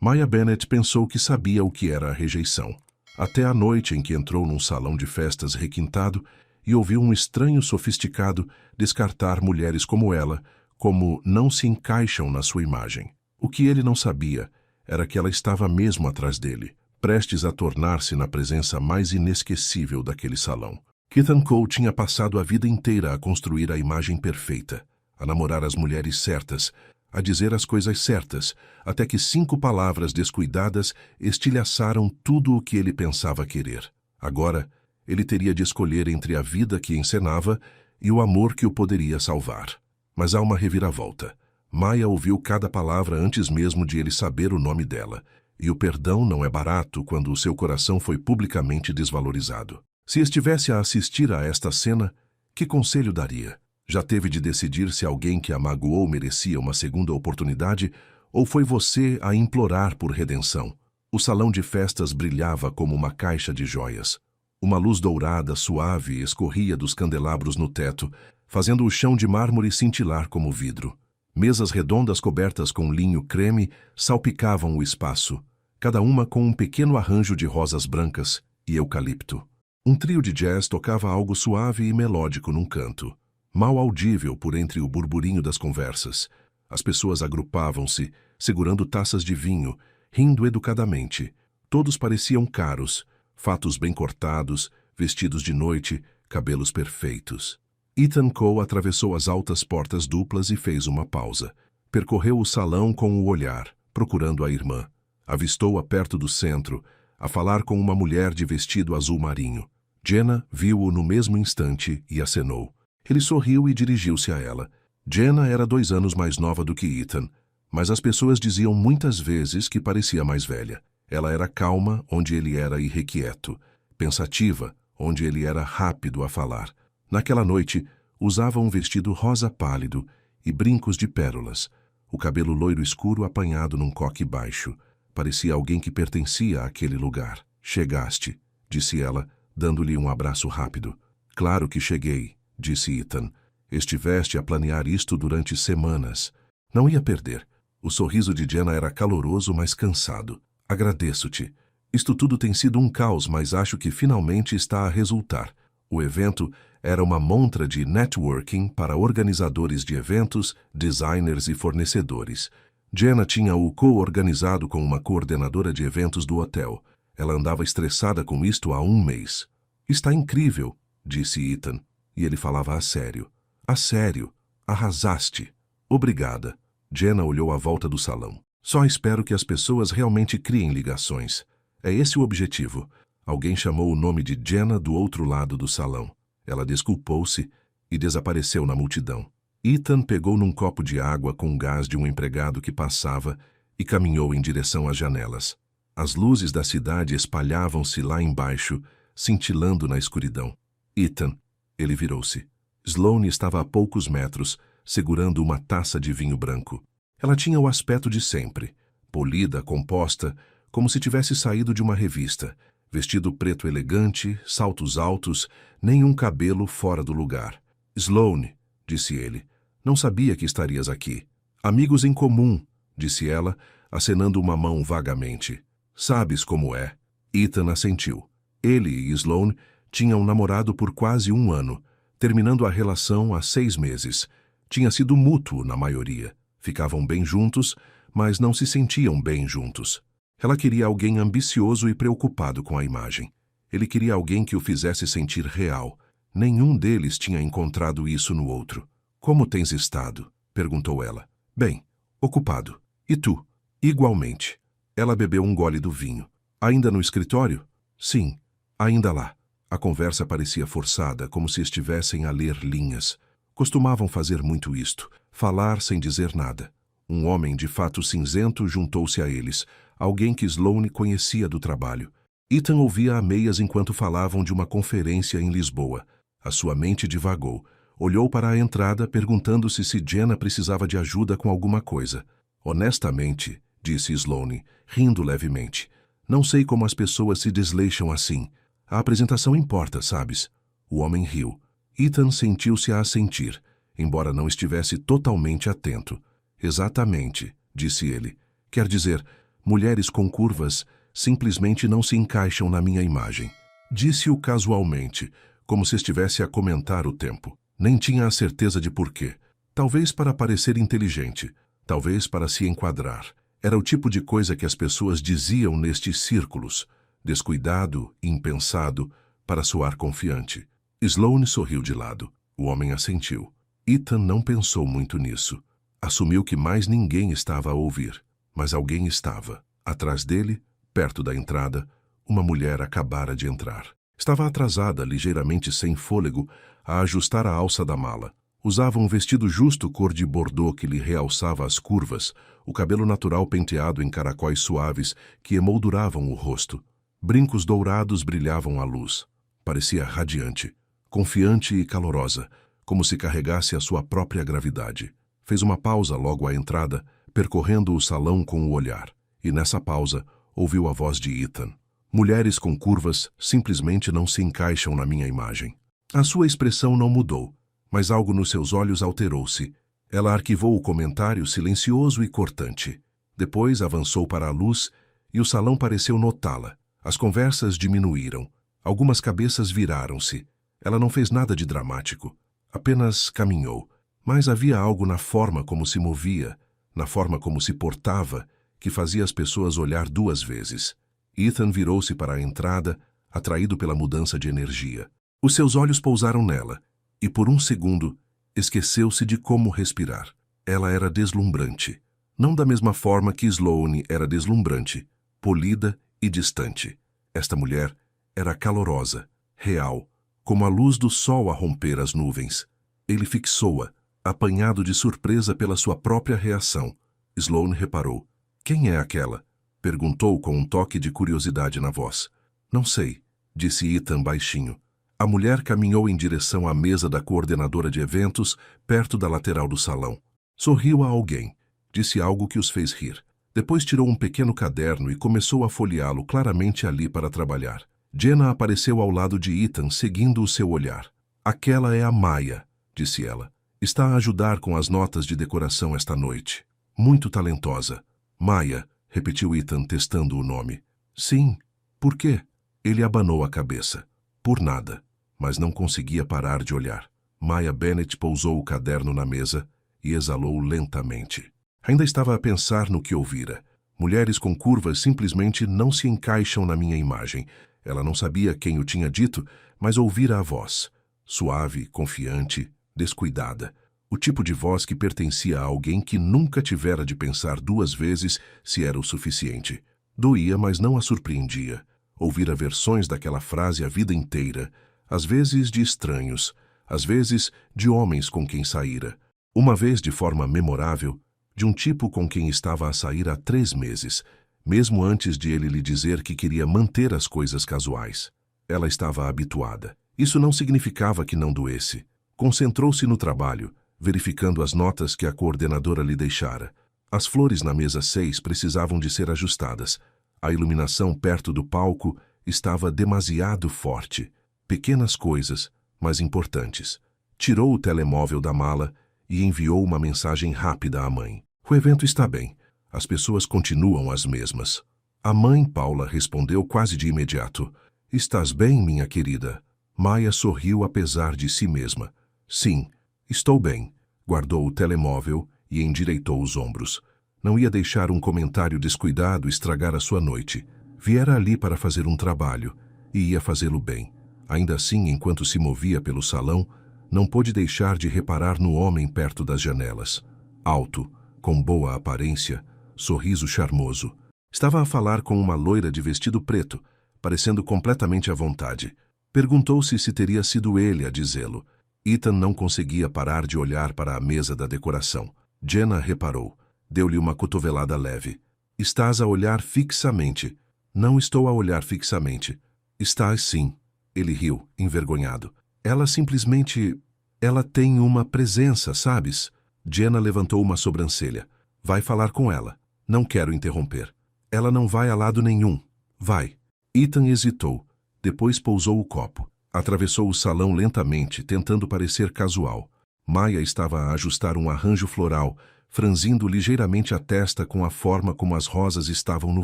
Maya Bennett pensou que sabia o que era a rejeição. Até a noite em que entrou num salão de festas requintado e ouviu um estranho sofisticado descartar mulheres como ela, como não se encaixam na sua imagem. O que ele não sabia era que ela estava mesmo atrás dele, prestes a tornar-se na presença mais inesquecível daquele salão. Ethan Cole tinha passado a vida inteira a construir a imagem perfeita, a namorar as mulheres certas, a dizer as coisas certas, até que 5 palavras descuidadas estilhaçaram tudo o que ele pensava querer. Agora, ele teria de escolher entre a vida que encenava e o amor que o poderia salvar. Mas há uma reviravolta. Maya ouviu cada palavra antes mesmo de ele saber o nome dela, e o perdão não é barato quando o seu coração foi publicamente desvalorizado. Se estivesse a assistir a esta cena, que conselho daria? Já teve de decidir se alguém que a magoou merecia uma segunda oportunidade, ou foi você a implorar por redenção? O salão de festas brilhava como uma caixa de joias. Uma luz dourada suave escorria dos candelabros no teto, fazendo o chão de mármore cintilar como vidro. Mesas redondas cobertas com linho creme salpicavam o espaço, cada uma com um pequeno arranjo de rosas brancas e eucalipto. Um trio de jazz tocava algo suave e melódico num canto, mal audível por entre o burburinho das conversas. As pessoas agrupavam-se, segurando taças de vinho, rindo educadamente. Todos pareciam caros, fatos bem cortados, vestidos de noite, cabelos perfeitos. Ethan Cole atravessou as altas portas duplas e fez uma pausa. Percorreu o salão com o olhar, procurando a irmã. Avistou-a perto do centro, a falar com uma mulher de vestido azul marinho. Jenna viu-o no mesmo instante e acenou. Ele sorriu e dirigiu-se a ela. Jenna era 2 anos mais nova do que Ethan, mas as pessoas diziam muitas vezes que parecia mais velha. Ela era calma, onde ele era irrequieto, pensativa, onde ele era rápido a falar. Naquela noite, usava um vestido rosa pálido e brincos de pérolas, o cabelo loiro escuro apanhado num coque baixo. Parecia alguém que pertencia àquele lugar. Chegaste, disse ela, dando-lhe um abraço rápido. Claro que cheguei, disse Ethan. Estiveste a planear isto durante semanas. Não ia perder. O sorriso de Jenna era caloroso, mas cansado. Agradeço-te. Isto tudo tem sido um caos, mas acho que finalmente está a resultar. O evento era uma montra de networking para organizadores de eventos, designers e fornecedores. Jenna tinha-o co-organizado com uma coordenadora de eventos do hotel. Ela andava estressada com isto há 1 mês. Está incrível, disse Ethan, e ele falava a sério. A sério. Arrasaste. Obrigada. Jenna olhou à volta do salão. Só espero que as pessoas realmente criem ligações. É esse o objetivo. Alguém chamou o nome de Jenna do outro lado do salão. Ela desculpou-se e desapareceu na multidão. Ethan pegou num copo de água com gás de um empregado que passava e caminhou em direção às janelas. As luzes da cidade espalhavam-se lá embaixo, cintilando na escuridão. Ethan, ele virou-se. Sloane estava a poucos metros, segurando uma taça de vinho branco. Ela tinha o aspecto de sempre, polida, composta, como se tivesse saído de uma revista. Vestido preto elegante, saltos altos, nenhum cabelo fora do lugar. Sloane, disse ele, não sabia que estarias aqui. Amigos em comum, disse ela, acenando uma mão vagamente. Sabes como é. Ethan assentiu. Ele e Sloane tinham namorado por quase 1 ano, terminando a relação há 6 meses. Tinha sido mútuo na maioria. Ficavam bem juntos, mas não se sentiam bem juntos. Ela queria alguém ambicioso e preocupado com a imagem. Ele queria alguém que o fizesse sentir real. Nenhum deles tinha encontrado isso no outro. Como tens estado? Perguntou ela. Bem, ocupado. E tu? Igualmente. Ela bebeu um gole do vinho. Ainda no escritório? Sim, ainda lá. A conversa parecia forçada, como se estivessem a ler linhas. Costumavam fazer muito isto, falar sem dizer nada. Um homem de fato cinzento juntou-se a eles, alguém que Sloane conhecia do trabalho. Ethan ouvia a meias enquanto falavam de uma conferência em Lisboa. A sua mente divagou. Olhou para a entrada, perguntando-se se Jenna precisava de ajuda com alguma coisa. Honestamente, disse Sloane, rindo levemente, não sei como as pessoas se desleixam assim. A apresentação importa, sabes? O homem riu. Ethan sentiu-se a assentir, embora não estivesse totalmente atento. Exatamente, disse ele. Quer dizer, Mulheres com curvas simplesmente não se encaixam na minha imagem. Disse-o casualmente, como se estivesse a comentar o tempo. Nem tinha a certeza de porquê. Talvez para parecer inteligente, talvez para se enquadrar. Era o tipo de coisa que as pessoas diziam nestes círculos, descuidado, impensado, para soar confiante. Sloane sorriu de lado. O homem assentiu. Ethan não pensou muito nisso. Assumiu que mais ninguém estava a ouvir, mas alguém estava. Atrás dele, perto da entrada, uma mulher acabara de entrar. Estava atrasada, ligeiramente sem fôlego, a ajustar a alça da mala. Usava um vestido justo cor de bordô que lhe realçava as curvas, o cabelo natural penteado em caracóis suaves que emolduravam o rosto. Brincos dourados brilhavam à luz. Parecia radiante, confiante e calorosa, como se carregasse a sua própria gravidade. Fez uma pausa logo à entrada, percorrendo o salão com o olhar, e nessa pausa ouviu a voz de Ethan. Mulheres com curvas simplesmente não se encaixam na minha imagem. A sua expressão não mudou, mas algo nos seus olhos alterou-se. Ela arquivou o comentário silencioso e cortante. Depois avançou para a luz e o salão pareceu notá-la. As conversas diminuíram. Algumas cabeças viraram-se. Ela não fez nada de dramático. Apenas caminhou. Mas havia algo na forma como se movia, na forma como se portava, que fazia as pessoas olhar duas vezes. Ethan virou-se para a entrada, atraído pela mudança de energia. Os seus olhos pousaram nela, e por um segundo esqueceu-se de como respirar. Ela era deslumbrante. Não da mesma forma que Sloane era deslumbrante, polida e distante. Esta mulher era calorosa, real, como a luz do sol a romper as nuvens. Ele fixou-a, apanhado de surpresa pela sua própria reação. Sloane reparou. Quem é aquela? Perguntou com um toque de curiosidade na voz. Não sei, disse Ethan baixinho. A mulher caminhou em direção à mesa da coordenadora de eventos, perto da lateral do salão. Sorriu a alguém. Disse algo que os fez rir. Depois tirou um pequeno caderno e começou a folheá-lo claramente ali para trabalhar. Jenna apareceu ao lado de Ethan, seguindo o seu olhar. Aquela é a Maya, disse ela. Está a ajudar com as notas de decoração esta noite. Muito talentosa. Maya, repetiu Ethan, testando o nome. Sim. Por quê? Ele abanou a cabeça. Por nada. Mas não conseguia parar de olhar. Maya Bennett pousou o caderno na mesa e exalou lentamente. Ainda estava a pensar no que ouvira. Mulheres com curvas simplesmente não se encaixam na minha imagem. Ela não sabia quem o tinha dito, mas ouvira a voz. Suave, confiante, descuidada. O tipo de voz que pertencia a alguém que nunca tivera de pensar duas vezes se era o suficiente. Doía, mas não a surpreendia. Ouvira versões daquela frase a vida inteira, às vezes de estranhos, às vezes de homens com quem saíra. Uma vez de forma memorável, de um tipo com quem estava a sair há 3 meses, mesmo antes de ele lhe dizer que queria manter as coisas casuais. Ela estava habituada. Isso não significava que não doesse. Concentrou-se no trabalho, verificando as notas que a coordenadora lhe deixara. As flores na mesa 6 precisavam de ser ajustadas. A iluminação perto do palco estava demasiado forte. Pequenas coisas, mas importantes. Tirou o telemóvel da mala e enviou uma mensagem rápida à mãe. O evento está bem. As pessoas continuam as mesmas. A mãe Paula respondeu quase de imediato. Estás bem, minha querida? Maya sorriu apesar de si mesma. Sim, estou bem. Guardou o telemóvel e endireitou os ombros. Não ia deixar um comentário descuidado estragar a sua noite. Viera ali para fazer um trabalho e ia fazê-lo bem. Ainda assim, enquanto se movia pelo salão, não pôde deixar de reparar no homem perto das janelas. Alto, com boa aparência, sorriso charmoso. Estava a falar com uma loira de vestido preto, parecendo completamente à vontade. Perguntou-se se teria sido ele a dizê-lo. Ethan não conseguia parar de olhar para a mesa da decoração. Jenna reparou. Deu-lhe uma cotovelada leve. Estás a olhar fixamente. Não estou a olhar fixamente. Estás sim. Ele riu, envergonhado. Ela simplesmente... Ela tem uma presença, sabes? Jenna levantou uma sobrancelha. Vai falar com ela. Não quero interromper. Ela não vai a lado nenhum. Vai. Ethan hesitou. Depois pousou o copo. Atravessou o salão lentamente, tentando parecer casual. Maya estava a ajustar um arranjo floral, franzindo ligeiramente a testa com a forma como as rosas estavam no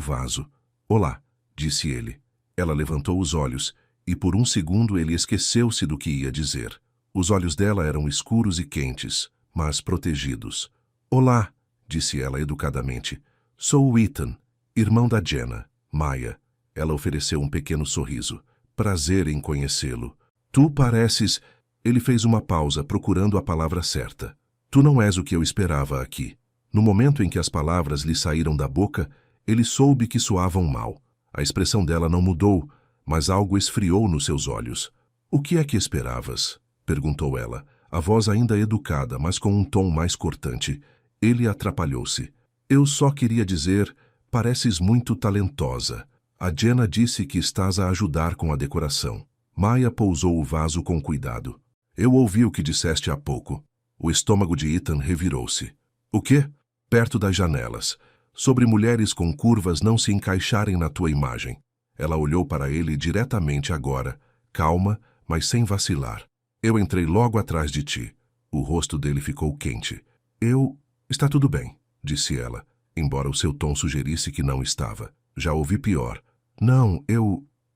vaso. Olá, disse ele. Ela levantou os olhos, e por um segundo ele esqueceu-se do que ia dizer. Os olhos dela eram escuros e quentes, mas protegidos. Olá, disse ela educadamente. Sou o Ethan, irmão da Jenna, Maya. Ela ofereceu um pequeno sorriso. Prazer em conhecê-lo. Tu pareces... Ele fez uma pausa, procurando a palavra certa. Tu não és o que eu esperava aqui. No momento em que as palavras lhe saíram da boca, ele soube que soavam mal. A expressão dela não mudou, mas algo esfriou nos seus olhos. O que é que esperavas? Perguntou ela, a voz ainda educada, mas com um tom mais cortante. Ele atrapalhou-se. Eu só queria dizer, pareces muito talentosa. A Jenna disse que estás a ajudar com a decoração. Maya pousou o vaso com cuidado. Eu ouvi o que disseste há pouco. O estômago de Ethan revirou-se. O quê? Perto das janelas. Sobre mulheres com curvas não se encaixarem na tua imagem. Ela olhou para ele diretamente agora, calma, mas sem vacilar. Eu entrei logo atrás de ti. O rosto dele ficou quente. Está tudo bem, disse ela, embora o seu tom sugerisse que não estava. Já ouvi pior. Não,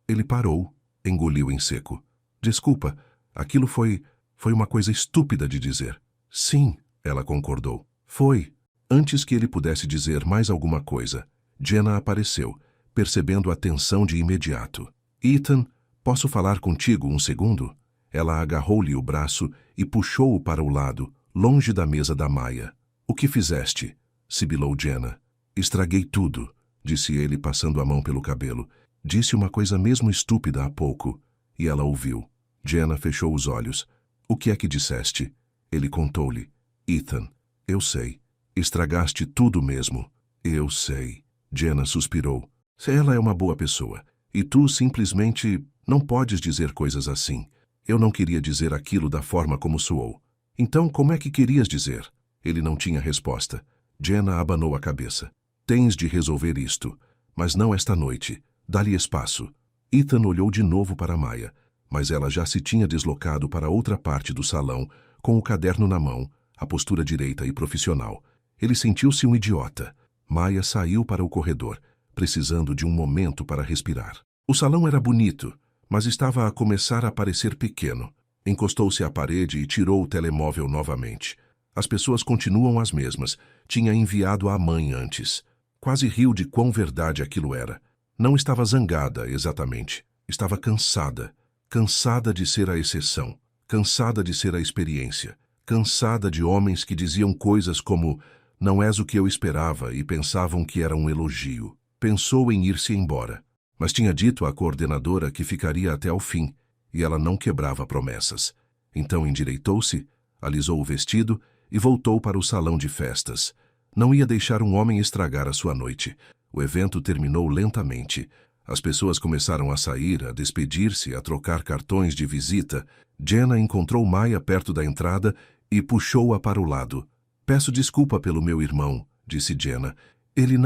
Ele parou, engoliu em seco. Desculpa, aquilo foi uma coisa estúpida de dizer. Sim, ela concordou. Foi. Antes que ele pudesse dizer mais alguma coisa, Jenna apareceu, percebendo a tensão de imediato. Ethan, posso falar contigo um segundo? Ela agarrou-lhe o braço e puxou-o para o lado, longe da mesa da Maya. O que fizeste? Sibilou Jenna. Estraguei tudo, disse ele passando a mão pelo cabelo. Disse uma coisa mesmo estúpida há pouco. E ela ouviu. Jenna fechou os olhos. O que é que disseste? Ele contou-lhe. Ethan, eu sei. Estragaste tudo mesmo. Eu sei. Jenna suspirou. Ela é uma boa pessoa. E tu simplesmente não podes dizer coisas assim. Eu não queria dizer aquilo da forma como soou. Então, como é que querias dizer? Ele não tinha resposta. Jenna abanou a cabeça. Tens de resolver isto. Mas não esta noite. Dá-lhe espaço. Ethan olhou de novo para Maya, mas ela já se tinha deslocado para outra parte do salão, com o caderno na mão, a postura direita e profissional. Ele sentiu-se um idiota. Maya saiu para o corredor, precisando de um momento para respirar. O salão era bonito, mas estava a começar a parecer pequeno. Encostou-se à parede e tirou o telemóvel novamente. As pessoas continuam as mesmas. Tinha enviado à mãe antes. Quase riu de quão verdade aquilo era. Não estava zangada, exatamente. Estava cansada. Cansada de ser a exceção. Cansada de ser a experiência. Cansada de homens que diziam coisas como não és o que eu esperava e pensavam que era um elogio. Pensou em ir-se embora, mas tinha dito à coordenadora que ficaria até ao fim, e ela não quebrava promessas. Então endireitou-se, alisou o vestido e voltou para o salão de festas. Não ia deixar um homem estragar a sua noite. O evento terminou lentamente. As pessoas começaram a sair, a despedir-se, a trocar cartões de visita. Jenna encontrou Maya perto da entrada e puxou-a para o lado. Peço desculpa pelo meu irmão, disse Jenna. Ele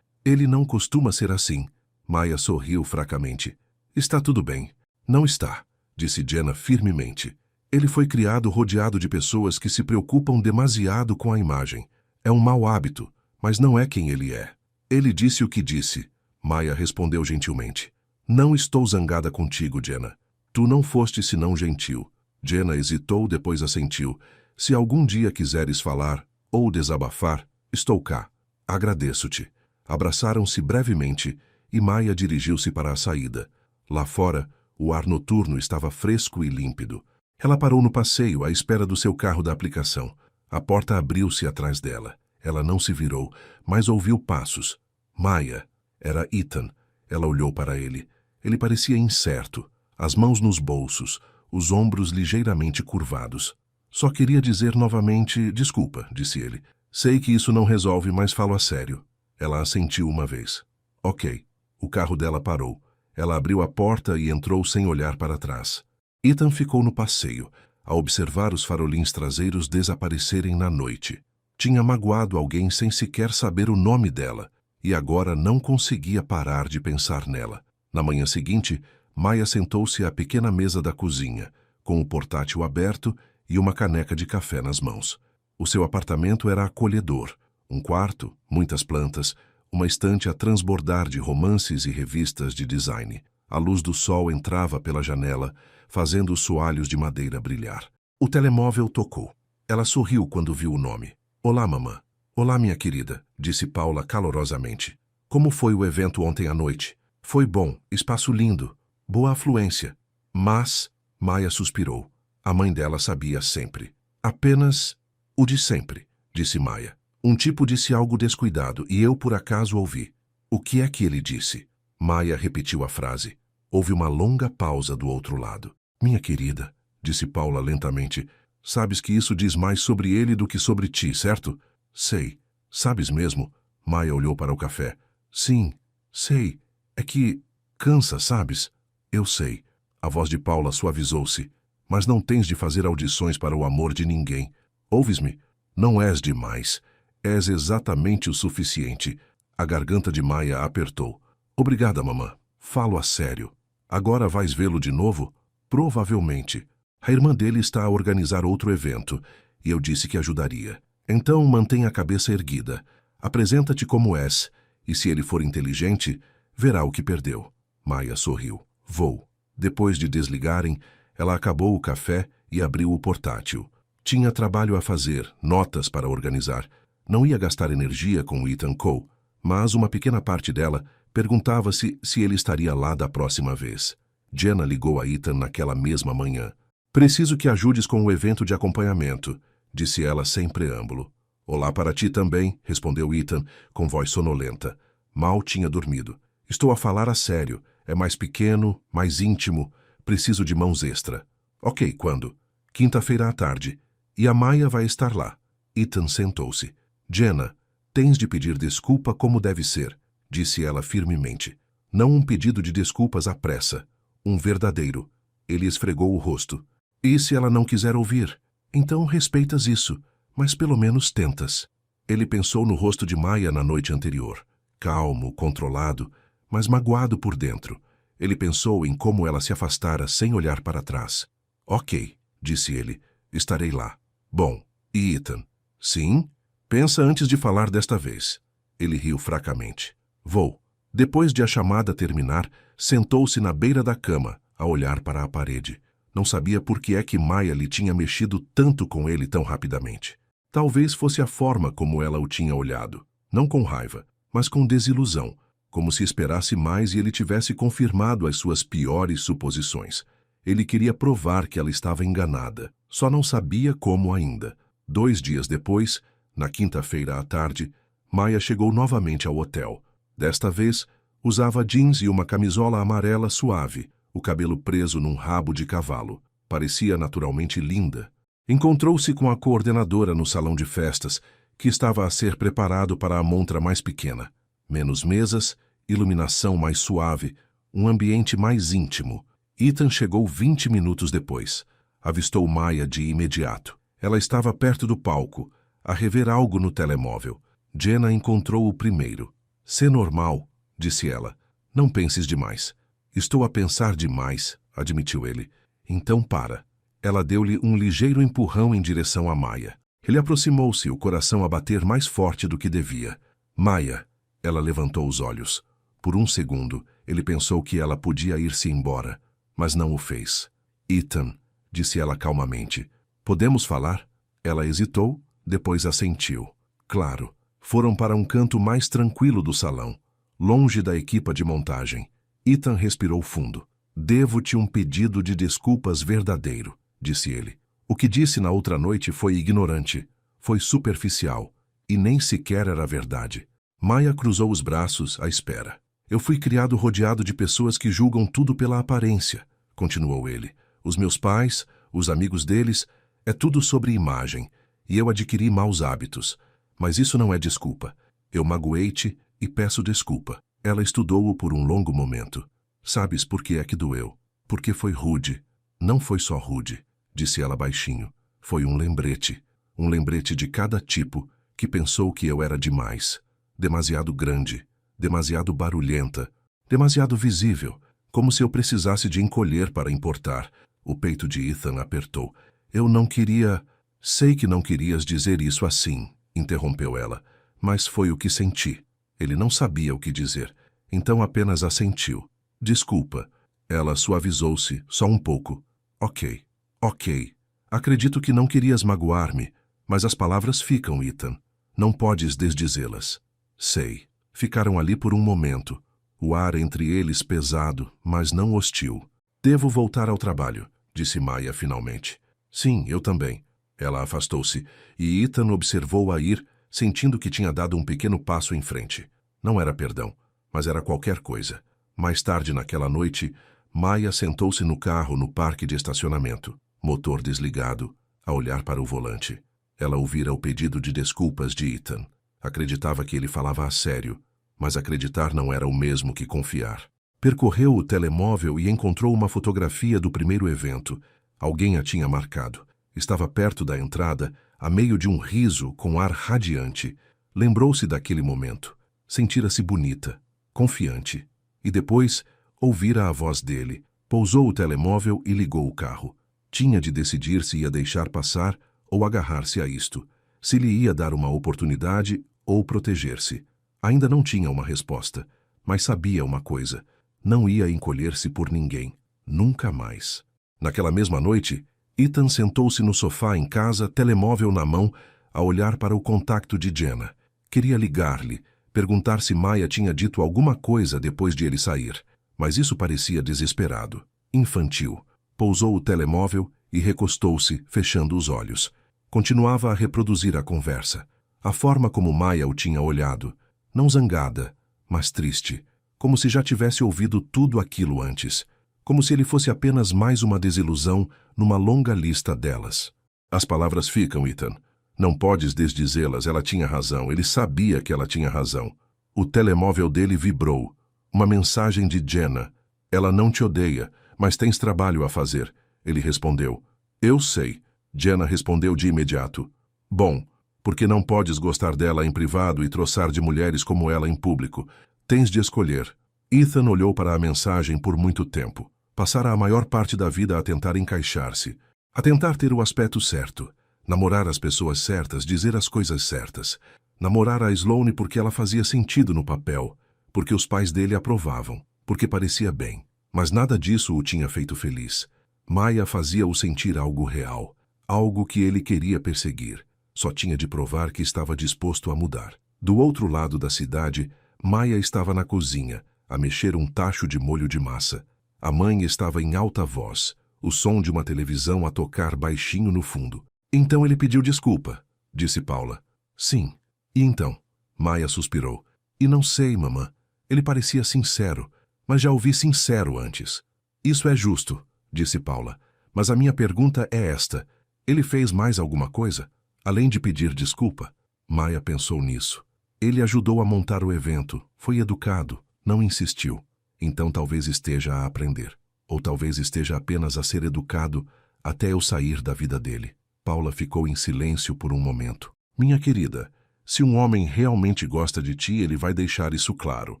não costuma ser assim. Maya sorriu fracamente. Está tudo bem. Não está, disse Jenna firmemente. Ele foi criado rodeado de pessoas que se preocupam demasiado com a imagem. É um mau hábito, mas não é quem ele é. Ele disse o que disse. Maya respondeu gentilmente. Não estou zangada contigo, Jenna. Tu não foste senão gentil. Jenna hesitou, depois assentiu. Se algum dia quiseres falar ou desabafar, estou cá. Agradeço-te. Abraçaram-se brevemente e Maya dirigiu-se para a saída. Lá fora, o ar noturno estava fresco e límpido. Ela parou no passeio à espera do seu carro da aplicação. A porta abriu-se atrás dela. Ela não se virou, mas ouviu passos. Maya. Era Ethan. Ela olhou para ele. Ele parecia incerto, as mãos nos bolsos, os ombros ligeiramente curvados. Só queria dizer novamente, desculpa, disse ele. Sei que isso não resolve, mas falo a sério. Ela assentiu uma vez. Ok. O carro dela parou. Ela abriu a porta e entrou sem olhar para trás. Ethan ficou no passeio, a observar os farolins traseiros desaparecerem na noite. Tinha magoado alguém sem sequer saber o nome dela, e agora não conseguia parar de pensar nela. Na manhã seguinte, Maya sentou-se à pequena mesa da cozinha, com o portátil aberto e uma caneca de café nas mãos. O seu apartamento era acolhedor. Um quarto, muitas plantas, uma estante a transbordar de romances e revistas de design. A luz do sol entrava pela janela, fazendo os soalhos de madeira brilhar. O telemóvel tocou. Ela sorriu quando viu o nome. Olá, mamã. Olá, minha querida, disse Paula calorosamente. Como foi o evento ontem à noite? Foi bom, espaço lindo, boa afluência. Mas, Maia suspirou. A mãe dela sabia sempre. Apenas o de sempre, disse Maia. Um tipo disse algo descuidado e eu por acaso ouvi. O que é que ele disse? Maia repetiu a frase. Houve uma longa pausa do outro lado. Minha querida, disse Paula lentamente, sabes que isso diz mais sobre ele do que sobre ti, certo? Sei. Sabes mesmo? Maia olhou para o café. Sim, sei. É que cansa, sabes? Eu sei. A voz de Paula suavizou-se. Mas não tens de fazer audições para o amor de ninguém. Ouves-me? Não és demais. És exatamente o suficiente. A garganta de Maia apertou. Obrigada, mamã. Falo a sério. Agora vais vê-lo de novo? Provavelmente. A irmã dele está a organizar outro evento, e eu disse que ajudaria. Então mantenha a cabeça erguida. Apresenta-te como és, e se ele for inteligente, verá o que perdeu. Maia sorriu. Vou. Depois de desligarem, ela acabou o café e abriu o portátil. Tinha trabalho a fazer, notas para organizar. Não ia gastar energia com Ethan Cole, mas uma pequena parte dela perguntava-se se ele estaria lá da próxima vez. Jenna ligou a Ethan naquela mesma manhã. Preciso que ajudes com o evento de acompanhamento, disse ela sem preâmbulo. Olá para ti também, respondeu Ethan, com voz sonolenta. Mal tinha dormido. Estou a falar a sério. É mais pequeno, mais íntimo. Preciso de mãos extra. Ok, quando? Quinta-feira à tarde. E a Maia vai estar lá. Ethan sentou-se. Jenna, tens de pedir desculpa como deve ser, disse ela firmemente. Não um pedido de desculpas à pressa. Um verdadeiro. Ele esfregou o rosto. E se ela não quiser ouvir? Então respeitas isso, mas pelo menos tentas. Ele pensou no rosto de Maia na noite anterior. Calmo, controlado, mas magoado por dentro. Ele pensou em como ela se afastara sem olhar para trás. Ok, disse ele. Estarei lá. Bom, e Ethan? Sim? Pensa antes de falar desta vez. Ele riu fracamente. Vou. Depois de a chamada terminar, sentou-se na beira da cama, a olhar para a parede. Não sabia por que é que Maia lhe tinha mexido tanto com ele tão rapidamente. Talvez fosse a forma como ela o tinha olhado. Não com raiva, mas com desilusão, como se esperasse mais e ele tivesse confirmado as suas piores suposições. Ele queria provar que ela estava enganada, só não sabia como ainda. 2 dias depois, na quinta-feira à tarde, Maia chegou novamente ao hotel. Desta vez, usava jeans e uma camisola amarela suave, o cabelo preso num rabo de cavalo. Parecia naturalmente linda. Encontrou-se com a coordenadora no salão de festas, que estava a ser preparado para a montra mais pequena. Menos mesas, iluminação mais suave, um ambiente mais íntimo. Ethan chegou 20 minutos depois. Avistou Maia de imediato. Ela estava perto do palco, a rever algo no telemóvel. Jenna encontrou-o primeiro. Sê normal, disse ela. Não penses demais. Estou a pensar demais, admitiu ele. Então para. Ela deu-lhe um ligeiro empurrão em direção a Maia. Ele aproximou-se, o coração a bater mais forte do que devia. Maia. Ela levantou os olhos. Por um segundo, ele pensou que ela podia ir-se embora, mas não o fez. Ethan, disse ela calmamente. Podemos falar? Ela hesitou, depois assentiu. Claro. Foram para um canto mais tranquilo do salão, longe da equipa de montagem. Ethan respirou fundo. Devo-te um pedido de desculpas verdadeiro, disse ele. O que disse na outra noite foi ignorante, foi superficial, e nem sequer era verdade. Maia cruzou os braços à espera. Eu fui criado rodeado de pessoas que julgam tudo pela aparência, continuou ele. Os meus pais, os amigos deles, é tudo sobre imagem, e eu adquiri maus hábitos. Mas isso não é desculpa. Eu magoei-te e peço desculpa. Ela estudou-o por um longo momento. Sabes por que é que doeu? Porque foi rude. Não foi só rude, disse ela baixinho. Foi um lembrete. Um lembrete de cada tipo que pensou que eu era demais. Demasiado grande, demasiado barulhenta, demasiado visível, como se eu precisasse de encolher para importar. O peito de Ethan apertou. Eu não queria... Sei que não querias dizer isso assim, interrompeu ela, mas foi o que senti. Ele não sabia o que dizer, então apenas assentiu. Desculpa. Ela suavizou-se, só um pouco. Ok. Acredito que não querias magoar-me, mas as palavras ficam, Ethan. Não podes desdizê-las. Sei. Ficaram ali por um momento. O ar entre eles pesado, mas não hostil. Devo voltar ao trabalho, disse Maya finalmente. Sim, eu também. Ela afastou-se, e Ethan observou-a ir, sentindo que tinha dado um pequeno passo em frente. Não era perdão, mas era qualquer coisa. Mais tarde naquela noite, Maya sentou-se no carro no parque de estacionamento, motor desligado, a olhar para o volante. Ela ouvira o pedido de desculpas de Ethan. Acreditava que ele falava a sério, mas acreditar não era o mesmo que confiar. Percorreu o telemóvel e encontrou uma fotografia do primeiro evento. Alguém a tinha marcado. Estava perto da entrada, a meio de um riso com ar radiante. Lembrou-se daquele momento. Sentira-se bonita, confiante. E depois, ouvira a voz dele. Pousou o telemóvel e ligou o carro. Tinha de decidir se ia deixar passar ou agarrar-se a isto. Se lhe ia dar uma oportunidade ou proteger-se. Ainda não tinha uma resposta, mas sabia uma coisa. Não ia encolher-se por ninguém. Nunca mais. Naquela mesma noite, Ethan sentou-se no sofá em casa, telemóvel na mão, a olhar para o contacto de Jenna. Queria ligar-lhe, perguntar se Maya tinha dito alguma coisa depois de ele sair. Mas isso parecia desesperado, infantil. Pousou o telemóvel e recostou-se, fechando os olhos. Continuava a reproduzir a conversa. A forma como Maya o tinha olhado. Não zangada, mas triste. Como se já tivesse ouvido tudo aquilo antes. Como se ele fosse apenas mais uma desilusão numa longa lista delas. As palavras ficam, Ethan. Não podes desdizê-las, ela tinha razão. Ele sabia que ela tinha razão. O telemóvel dele vibrou. Uma mensagem de Jenna. Ela não te odeia, mas tens trabalho a fazer. Ele respondeu. Eu sei. Jenna respondeu de imediato. Bom, porque não podes gostar dela em privado e troçar de mulheres como ela em público. Tens de escolher. Ethan olhou para a mensagem por muito tempo. Passara a maior parte da vida a tentar encaixar-se. A tentar ter o aspecto certo. Namorar as pessoas certas, dizer as coisas certas. Namorar a Sloane porque ela fazia sentido no papel. Porque os pais dele aprovavam. Porque parecia bem. Mas nada disso o tinha feito feliz. Maya fazia-o sentir algo real. Algo que ele queria perseguir. Só tinha de provar que estava disposto a mudar. Do outro lado da cidade, Maya estava na cozinha, a mexer um tacho de molho de massa. A mãe estava em alta voz, o som de uma televisão a tocar baixinho no fundo. Então ele pediu desculpa, disse Paula. Sim. E então? Maya suspirou. E não sei, mamã. Ele parecia sincero, mas já ouvi sincero antes. Isso é justo, disse Paula. Mas a minha pergunta é esta. Ele fez mais alguma coisa, além de pedir desculpa? Maya pensou nisso. Ele ajudou a montar o evento, foi educado, não insistiu. Então talvez esteja a aprender. Ou talvez esteja apenas a ser educado até eu sair da vida dele. Paula ficou em silêncio por um momento. Minha querida, se um homem realmente gosta de ti, ele vai deixar isso claro.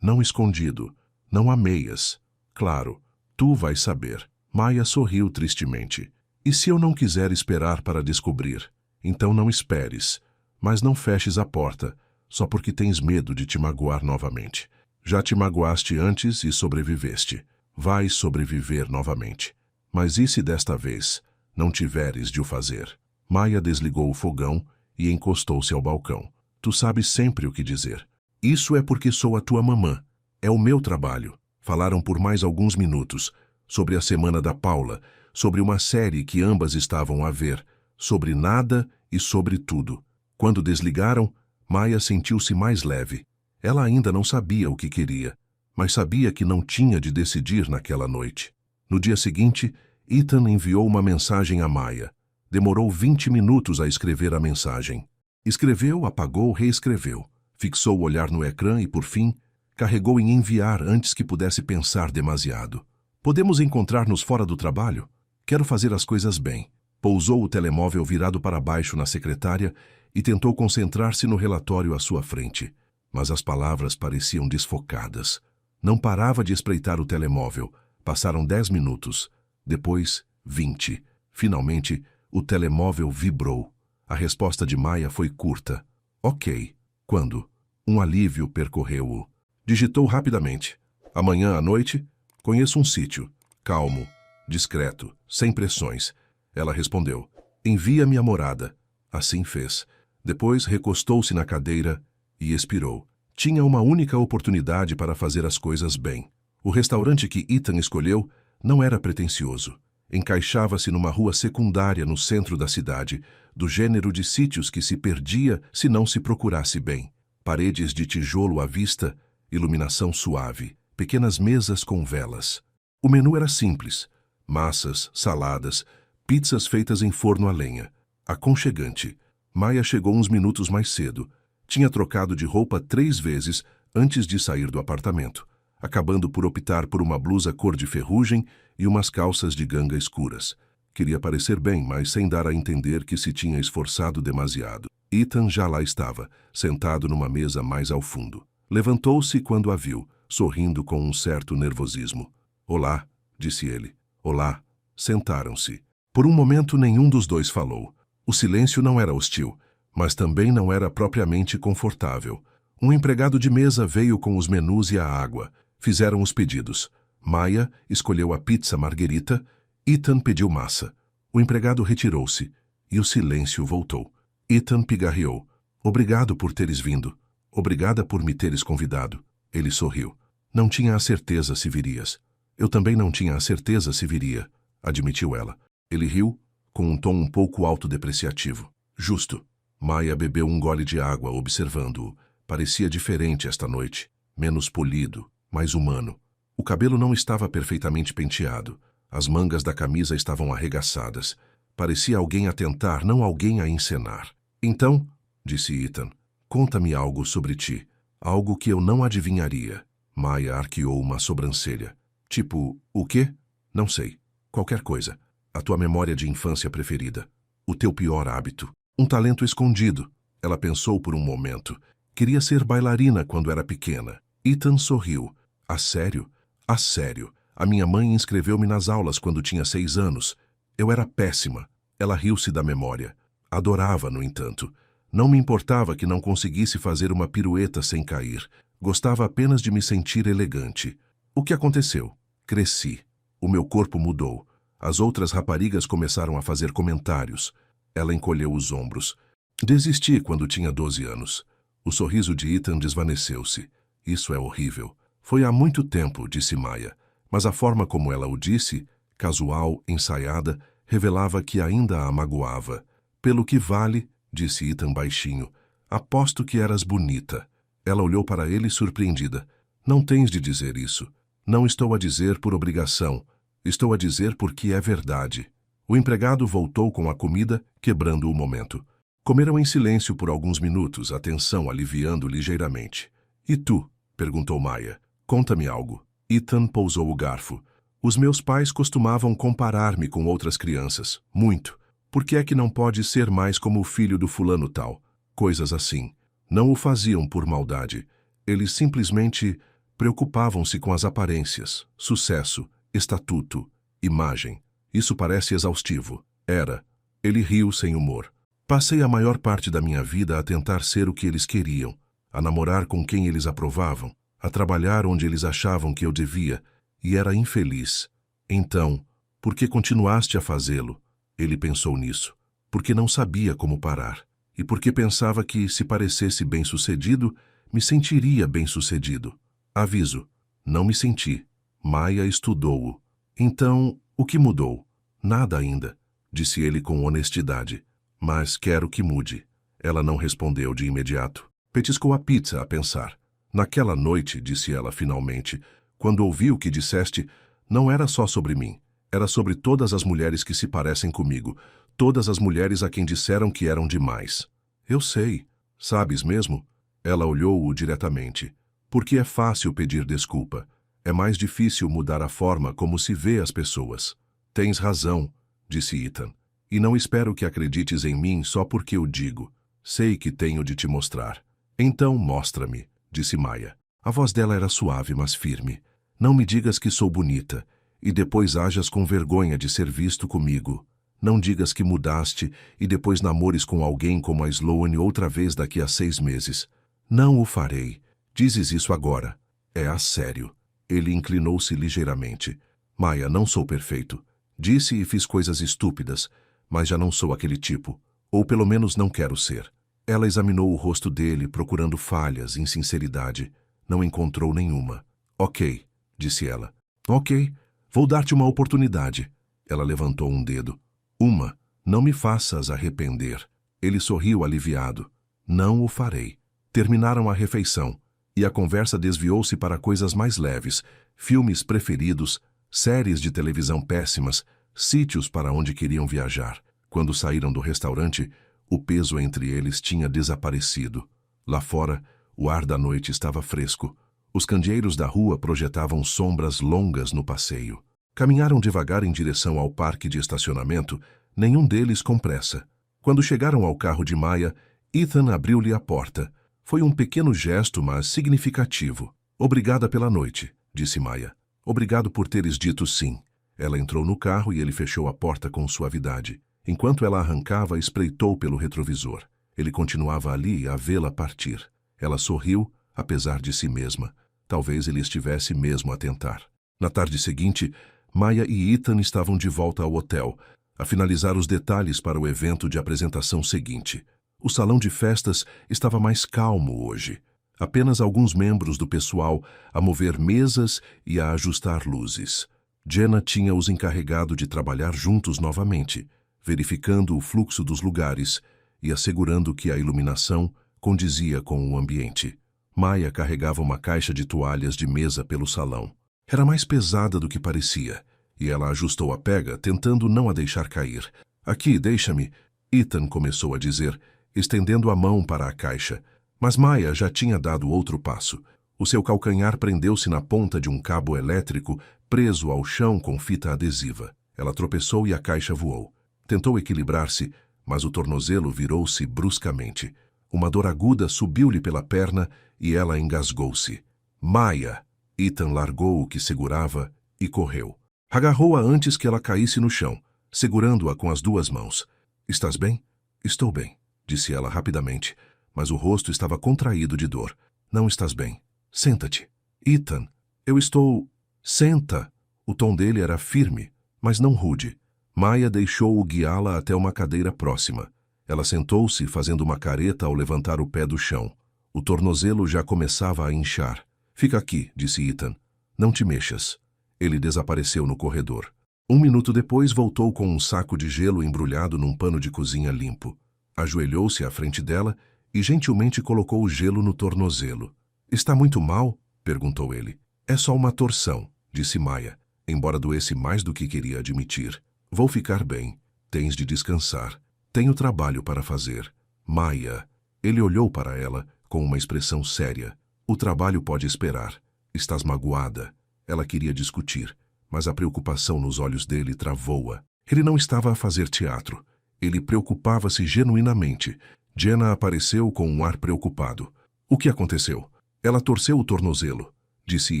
Não escondido, não a meias. Claro, tu vais saber. Maya sorriu tristemente. E se eu não quiser esperar para descobrir? Então não esperes, mas não feches a porta, só porque tens medo de te magoar novamente. Já te magoaste antes e sobreviveste. Vais sobreviver novamente. Mas e se desta vez não tiveres de o fazer? Maya desligou o fogão e encostou-se ao balcão. Tu sabes sempre o que dizer. Isso é porque sou a tua mamã. É o meu trabalho. Falaram por mais alguns minutos sobre a semana da Paula, sobre uma série que ambas estavam a ver, sobre nada e sobre tudo. Quando desligaram, Maya sentiu-se mais leve. Ela ainda não sabia o que queria, mas sabia que não tinha de decidir naquela noite. No dia seguinte, Ethan enviou uma mensagem a Maya. Demorou 20 minutos a escrever a mensagem. Escreveu, apagou, reescreveu. Fixou o olhar no ecrã e, por fim, carregou em enviar antes que pudesse pensar demasiado. Podemos encontrar-nos fora do trabalho? Quero fazer as coisas bem. Pousou o telemóvel virado para baixo na secretária e tentou concentrar-se no relatório à sua frente. Mas as palavras pareciam desfocadas. Não parava de espreitar o telemóvel. Passaram 10 minutos. Depois, 20. Finalmente, O telemóvel vibrou. A resposta de Maia foi curta. Ok. Quando? Um alívio percorreu-o. Digitou rapidamente. Amanhã à noite, conheço um sítio. Calmo, discreto, sem pressões. Ela respondeu. Envia-me a morada. Assim fez. Depois recostou-se na cadeira e expirou. Tinha uma única oportunidade para fazer as coisas bem. O restaurante que Ethan escolheu não era pretensioso. Encaixava-se numa rua secundária no centro da cidade, do gênero de sítios que se perdia se não se procurasse bem. Paredes de tijolo à vista, iluminação suave, pequenas mesas com velas. O menu era simples: massas, saladas, pizzas feitas em forno a lenha. Aconchegante. Maia chegou uns minutos mais cedo. Tinha trocado de roupa 3 vezes antes de sair do apartamento, acabando por optar por uma blusa cor de ferrugem e umas calças de ganga escuras. Queria parecer bem, mas sem dar a entender que se tinha esforçado demasiado. Ethan já lá estava, sentado numa mesa mais ao fundo. Levantou-se quando a viu, sorrindo com um certo nervosismo. Olá, disse ele. Olá. Sentaram-se. Por um momento nenhum dos dois falou. O silêncio não era hostil, mas também não era propriamente confortável. Um empregado de mesa veio com os menus e a água. Fizeram os pedidos. Maia escolheu a pizza marguerita, Ethan pediu massa. O empregado retirou-se e o silêncio voltou. Ethan pigarreou. Obrigado por teres vindo. Obrigada por me teres convidado. Ele sorriu. Não tinha a certeza se virias. Eu também não tinha a certeza se viria, admitiu ela. Ele riu, com um tom um pouco autodepreciativo. Justo. Maia bebeu um gole de água, observando-o. Parecia diferente esta noite. Menos polido, mais humano. O cabelo não estava perfeitamente penteado. As mangas da camisa estavam arregaçadas. Parecia alguém a tentar, não alguém a encenar. Então, disse Ethan, conta-me algo sobre ti. Algo que eu não adivinharia. Maia arqueou uma sobrancelha. Tipo, o quê? Não sei. Qualquer coisa. A tua memória de infância preferida. O teu pior hábito. Um talento escondido. Ela pensou por um momento. Queria ser bailarina quando era pequena. Ethan sorriu. A sério? A sério. A minha mãe inscreveu-me nas aulas quando tinha 6 anos. Eu era péssima. Ela riu-se da memória. Adorava, no entanto. Não me importava que não conseguisse fazer uma pirueta sem cair. Gostava apenas de me sentir elegante. O que aconteceu? Cresci. O meu corpo mudou. As outras raparigas começaram a fazer comentários. Ela encolheu os ombros. Desisti quando tinha 12 anos. O sorriso de Ethan desvaneceu-se. Isso é horrível. Foi há muito tempo, disse Maia. Mas a forma como ela o disse, casual, ensaiada, revelava que ainda a magoava. Pelo que vale, disse Ethan baixinho, aposto que eras bonita. Ela olhou para ele surpreendida. Não tens de dizer isso. Não estou a dizer por obrigação. Estou a dizer porque é verdade. O empregado voltou com a comida, quebrando o momento. Comeram em silêncio por alguns minutos, a tensão aliviando ligeiramente. E tu? Perguntou Maia. Conta-me algo. Ethan pousou o garfo. Os meus pais costumavam comparar-me com outras crianças. Muito. Por que é que não pode ser mais como o filho do fulano tal? Coisas assim. Não o faziam por maldade. Eles simplesmente preocupavam-se com as aparências, sucesso, estatuto, imagem. Isso parece exaustivo. Era. Ele riu sem humor. Passei a maior parte da minha vida a tentar ser o que eles queriam, a namorar com quem eles aprovavam, a trabalhar onde eles achavam que eu devia, e era infeliz. Então, por que continuaste a fazê-lo? Ele pensou nisso. Porque não sabia como parar. E porque pensava que, se parecesse bem-sucedido, me sentiria bem-sucedido. Aviso. Não me senti. Maia estudou-o. Então, o que mudou? Nada ainda, disse ele com honestidade. Mas quero que mude. Ela não respondeu de imediato. Petiscou a pizza a pensar. Naquela noite, disse ela finalmente, quando ouvi o que disseste, não era só sobre mim. Era sobre todas as mulheres que se parecem comigo, todas as mulheres a quem disseram que eram demais. Eu sei. Sabes mesmo? Ela olhou-o diretamente. Porque é fácil pedir desculpa. É mais difícil mudar a forma como se vê as pessoas. Tens razão, disse Ethan. E não espero que acredites em mim só porque eu digo. Sei que tenho de te mostrar. Então mostra-me, disse Maia. A voz dela era suave, mas firme. Não me digas que sou bonita, e depois hajas com vergonha de ser visto comigo. Não digas que mudaste e depois namores com alguém como a Sloane outra vez daqui a 6 meses. Não o farei. Dizes isso agora. É a sério. Ele inclinou-se ligeiramente. Maya, não sou perfeito. Disse e fiz coisas estúpidas, mas já não sou aquele tipo. Ou pelo menos não quero ser. Ela examinou o rosto dele, procurando falhas, insinceridade. Não encontrou nenhuma. Ok, disse ela. Ok, vou dar-te uma oportunidade. Ela levantou um dedo. Uma, não me faças arrepender. Ele sorriu aliviado. Não o farei. Terminaram a refeição, e a conversa desviou-se para coisas mais leves, filmes preferidos, séries de televisão péssimas, sítios para onde queriam viajar. Quando saíram do restaurante, o peso entre eles tinha desaparecido. Lá fora, o ar da noite estava fresco. Os candeeiros da rua projetavam sombras longas no passeio. Caminharam devagar em direção ao parque de estacionamento, nenhum deles com pressa. Quando chegaram ao carro de Maya, Ethan abriu-lhe a porta. Foi um pequeno gesto, mas significativo. Obrigada pela noite, disse Maya. Obrigado por teres dito sim. Ela entrou no carro e ele fechou a porta com suavidade. Enquanto ela arrancava, espreitou pelo retrovisor. Ele continuava ali a vê-la partir. Ela sorriu, apesar de si mesma. Talvez ele estivesse mesmo a tentar. Na tarde seguinte, Maya e Ethan estavam de volta ao hotel, a finalizar os detalhes para o evento de apresentação seguinte. O salão de festas estava mais calmo hoje. Apenas alguns membros do pessoal a mover mesas e a ajustar luzes. Jenna tinha os encarregado de trabalhar juntos novamente, verificando o fluxo dos lugares e assegurando que a iluminação condizia com o ambiente. Maya carregava uma caixa de toalhas de mesa pelo salão. Era mais pesada do que parecia, e ela ajustou a pega, tentando não a deixar cair. Aqui, deixa-me, Ethan começou a dizer, estendendo a mão para a caixa, mas Maya já tinha dado outro passo. O seu calcanhar prendeu-se na ponta de um cabo elétrico preso ao chão com fita adesiva. Ela tropeçou e a caixa voou. Tentou equilibrar-se, mas o tornozelo virou-se bruscamente. Uma dor aguda subiu-lhe pela perna e ela engasgou-se. Maya! Ethan largou o que segurava e correu. Agarrou-a antes que ela caísse no chão, segurando-a com as duas mãos. Estás bem? Estou bem, disse ela rapidamente, mas o rosto estava contraído de dor. Não estás bem. Senta-te. Ethan, eu estou... Senta! O tom dele era firme, mas não rude. Maya deixou-o guiá-la até uma cadeira próxima. Ela sentou-se, fazendo uma careta ao levantar o pé do chão. O tornozelo já começava a inchar. Fica aqui, disse Ethan. Não te mexas. Ele desapareceu no corredor. 1 minuto depois voltou com um saco de gelo embrulhado num pano de cozinha limpo. Ajoelhou-se à frente dela e gentilmente colocou o gelo no tornozelo. Está muito mal? Perguntou ele. É só uma torção, disse Maya, embora doesse mais do que queria admitir. Vou ficar bem. Tens de descansar. Tenho trabalho para fazer. Maya. Ele olhou para ela com uma expressão séria. O trabalho pode esperar. Estás magoada. Ela queria discutir, mas a preocupação nos olhos dele travou-a. Ele não estava a fazer teatro. Ele preocupava-se genuinamente. Jenna apareceu com um ar preocupado. O que aconteceu? Ela torceu o tornozelo, disse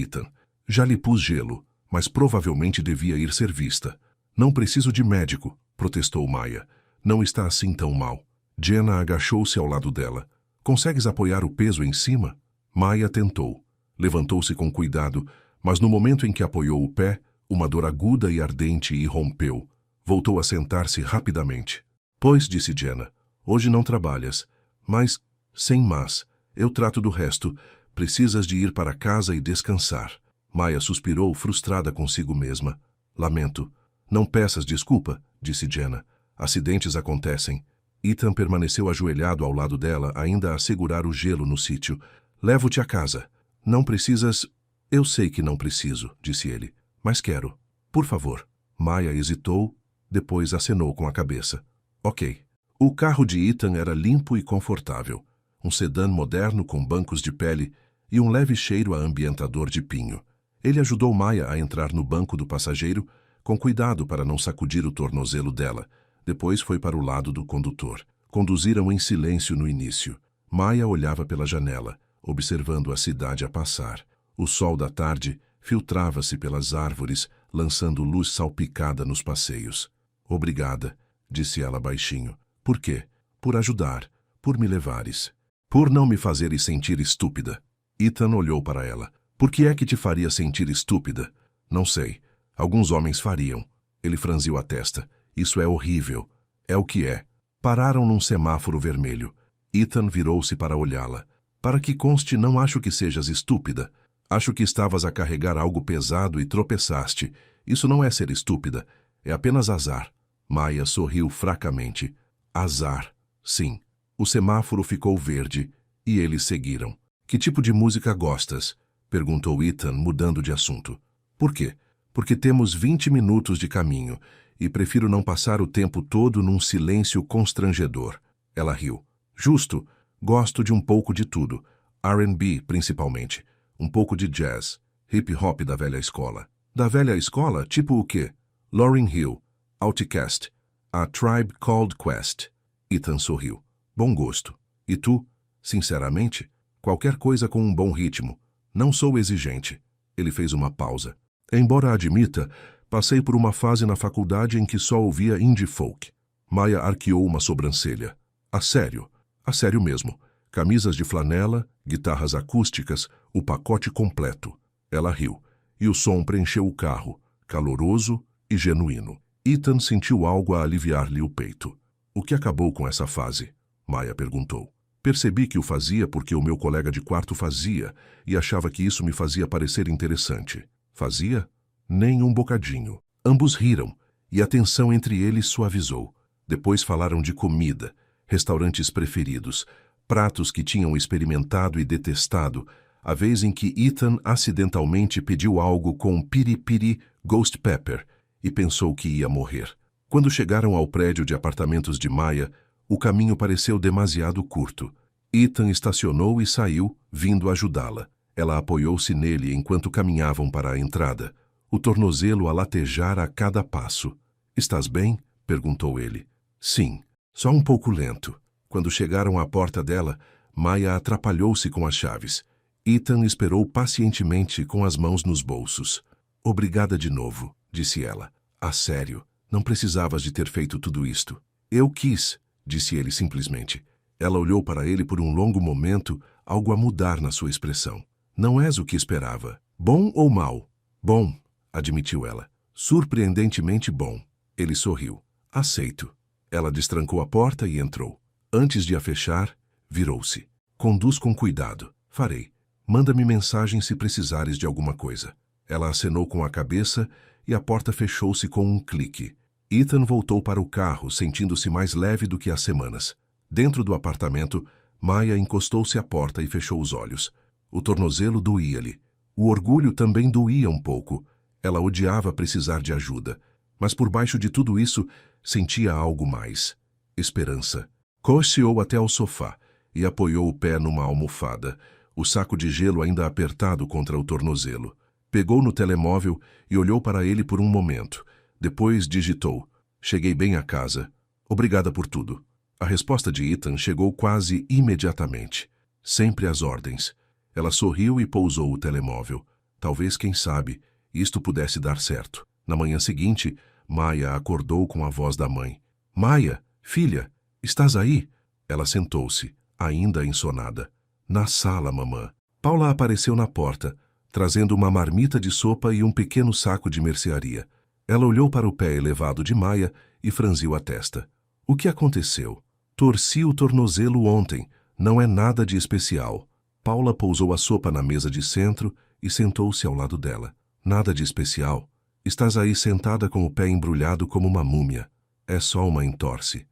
Ethan. Já lhe pus gelo, mas provavelmente devia ir ser vista. Não preciso de médico, protestou Maya. Não está assim tão mal. Jenna agachou-se ao lado dela. Consegues apoiar o peso em cima? Maya tentou. Levantou-se com cuidado, mas no momento em que apoiou o pé, uma dor aguda e ardente irrompeu. Voltou a sentar-se rapidamente. Pois, disse Jenna, hoje não trabalhas. Mas, sem mas, eu trato do resto. Precisas de ir para casa e descansar. Maya suspirou, frustrada consigo mesma. Lamento. Não peças desculpa, disse Jenna. Acidentes acontecem. Ethan permaneceu ajoelhado ao lado dela, ainda a segurar o gelo no sítio. Levo-te a casa. Não precisas... Eu sei que não preciso, disse ele. Mas quero. Por favor. Maya hesitou, depois acenou com a cabeça. Ok. O carro de Ethan era limpo e confortável. Um sedã moderno com bancos de pele e um leve cheiro a ambientador de pinho. Ele ajudou Maya a entrar no banco do passageiro, com cuidado para não sacudir o tornozelo dela. Depois foi para o lado do condutor. Conduziram em silêncio no início. Maya olhava pela janela, observando a cidade a passar. O sol da tarde filtrava-se pelas árvores, lançando luz salpicada nos passeios. Obrigada, disse ela baixinho. Por quê? Por ajudar, por me levares. Por não me fazeres sentir estúpida. Ethan olhou para ela. Por que é que te faria sentir estúpida? Não sei. Alguns homens fariam. Ele franziu a testa. Isso é horrível. É o que é. Pararam num semáforo vermelho. Ethan virou-se para olhá-la. Para que conste, não acho que sejas estúpida. Acho que estavas a carregar algo pesado e tropeçaste. Isso não é ser estúpida. É apenas azar. Maya sorriu fracamente. Azar. Sim. O semáforo ficou verde e eles seguiram. Que tipo de música gostas? Perguntou Ethan, mudando de assunto. Por quê? Porque temos 20 minutos de caminho e prefiro não passar o tempo todo num silêncio constrangedor. Ela riu. Justo. Gosto de um pouco de tudo. R&B, principalmente. Um pouco de jazz. Hip-hop da velha escola. Da velha escola? Tipo o quê? Lauryn Hill. Outkast. A Tribe Called Quest. Ethan sorriu. Bom gosto. E tu? Sinceramente? Qualquer coisa com um bom ritmo. Não sou exigente. Ele fez uma pausa. Embora admita, passei por uma fase na faculdade em que só ouvia indie folk. Maya arqueou uma sobrancelha. A sério. A sério mesmo. Camisas de flanela, guitarras acústicas, o pacote completo. Ela riu. E o som preencheu o carro, caloroso e genuíno. Ethan sentiu algo a aliviar-lhe o peito. O que acabou com essa fase? Maya perguntou. Percebi que o fazia porque o meu colega de quarto fazia e achava que isso me fazia parecer interessante. Fazia? Nem um bocadinho. Ambos riram e a tensão entre eles suavizou. Depois falaram de comida, restaurantes preferidos, pratos que tinham experimentado e detestado, a vez em que Ethan acidentalmente pediu algo com piripiri ghost pepper e pensou que ia morrer. Quando chegaram ao prédio de apartamentos de Maya, o caminho pareceu demasiado curto. Ethan estacionou e saiu, vindo ajudá-la. Ela apoiou-se nele enquanto caminhavam para a entrada, o tornozelo a latejar a cada passo. Estás bem? Perguntou ele. Sim, só um pouco lento. Quando chegaram à porta dela, Maya atrapalhou-se com as chaves. Ethan esperou pacientemente com as mãos nos bolsos. Obrigada de novo, disse ela. A sério, não precisavas de ter feito tudo isto. Eu quis, disse ele simplesmente. Ela olhou para ele por um longo momento, algo a mudar na sua expressão. Não és o que esperava. Bom ou mau? Bom, admitiu ela. Surpreendentemente bom. Ele sorriu. Aceito. Ela destrancou a porta e entrou. Antes de a fechar, virou-se. Conduz com cuidado. Farei. Manda-me mensagem se precisares de alguma coisa. Ela acenou com a cabeça e a porta fechou-se com um clique. Ethan voltou para o carro, sentindo-se mais leve do que há semanas. Dentro do apartamento, Maya encostou-se à porta e fechou os olhos. O tornozelo doía-lhe. O orgulho também doía um pouco. Ela odiava precisar de ajuda. Mas por baixo de tudo isso, sentia algo mais. Esperança. Cocheou até ao sofá e apoiou o pé numa almofada, o saco de gelo ainda apertado contra o tornozelo. Pegou no telemóvel e olhou para ele por um momento. Depois digitou. Cheguei bem a casa. Obrigada por tudo. A resposta de Ethan chegou quase imediatamente. Sempre às ordens. Ela sorriu e pousou o telemóvel. Talvez, quem sabe, isto pudesse dar certo. Na manhã seguinte, Maya acordou com a voz da mãe. Maya, filha, estás aí? Ela sentou-se, ainda ensonada. Na sala, mamã. Paula apareceu na porta, trazendo uma marmita de sopa e um pequeno saco de mercearia. Ela olhou para o pé elevado de Maya e franziu a testa. O que aconteceu? Torci o tornozelo ontem. Não é nada de especial. Paula pousou a sopa na mesa de centro e sentou-se ao lado dela. Nada de especial. Estás aí sentada com o pé embrulhado como uma múmia. É só uma entorse.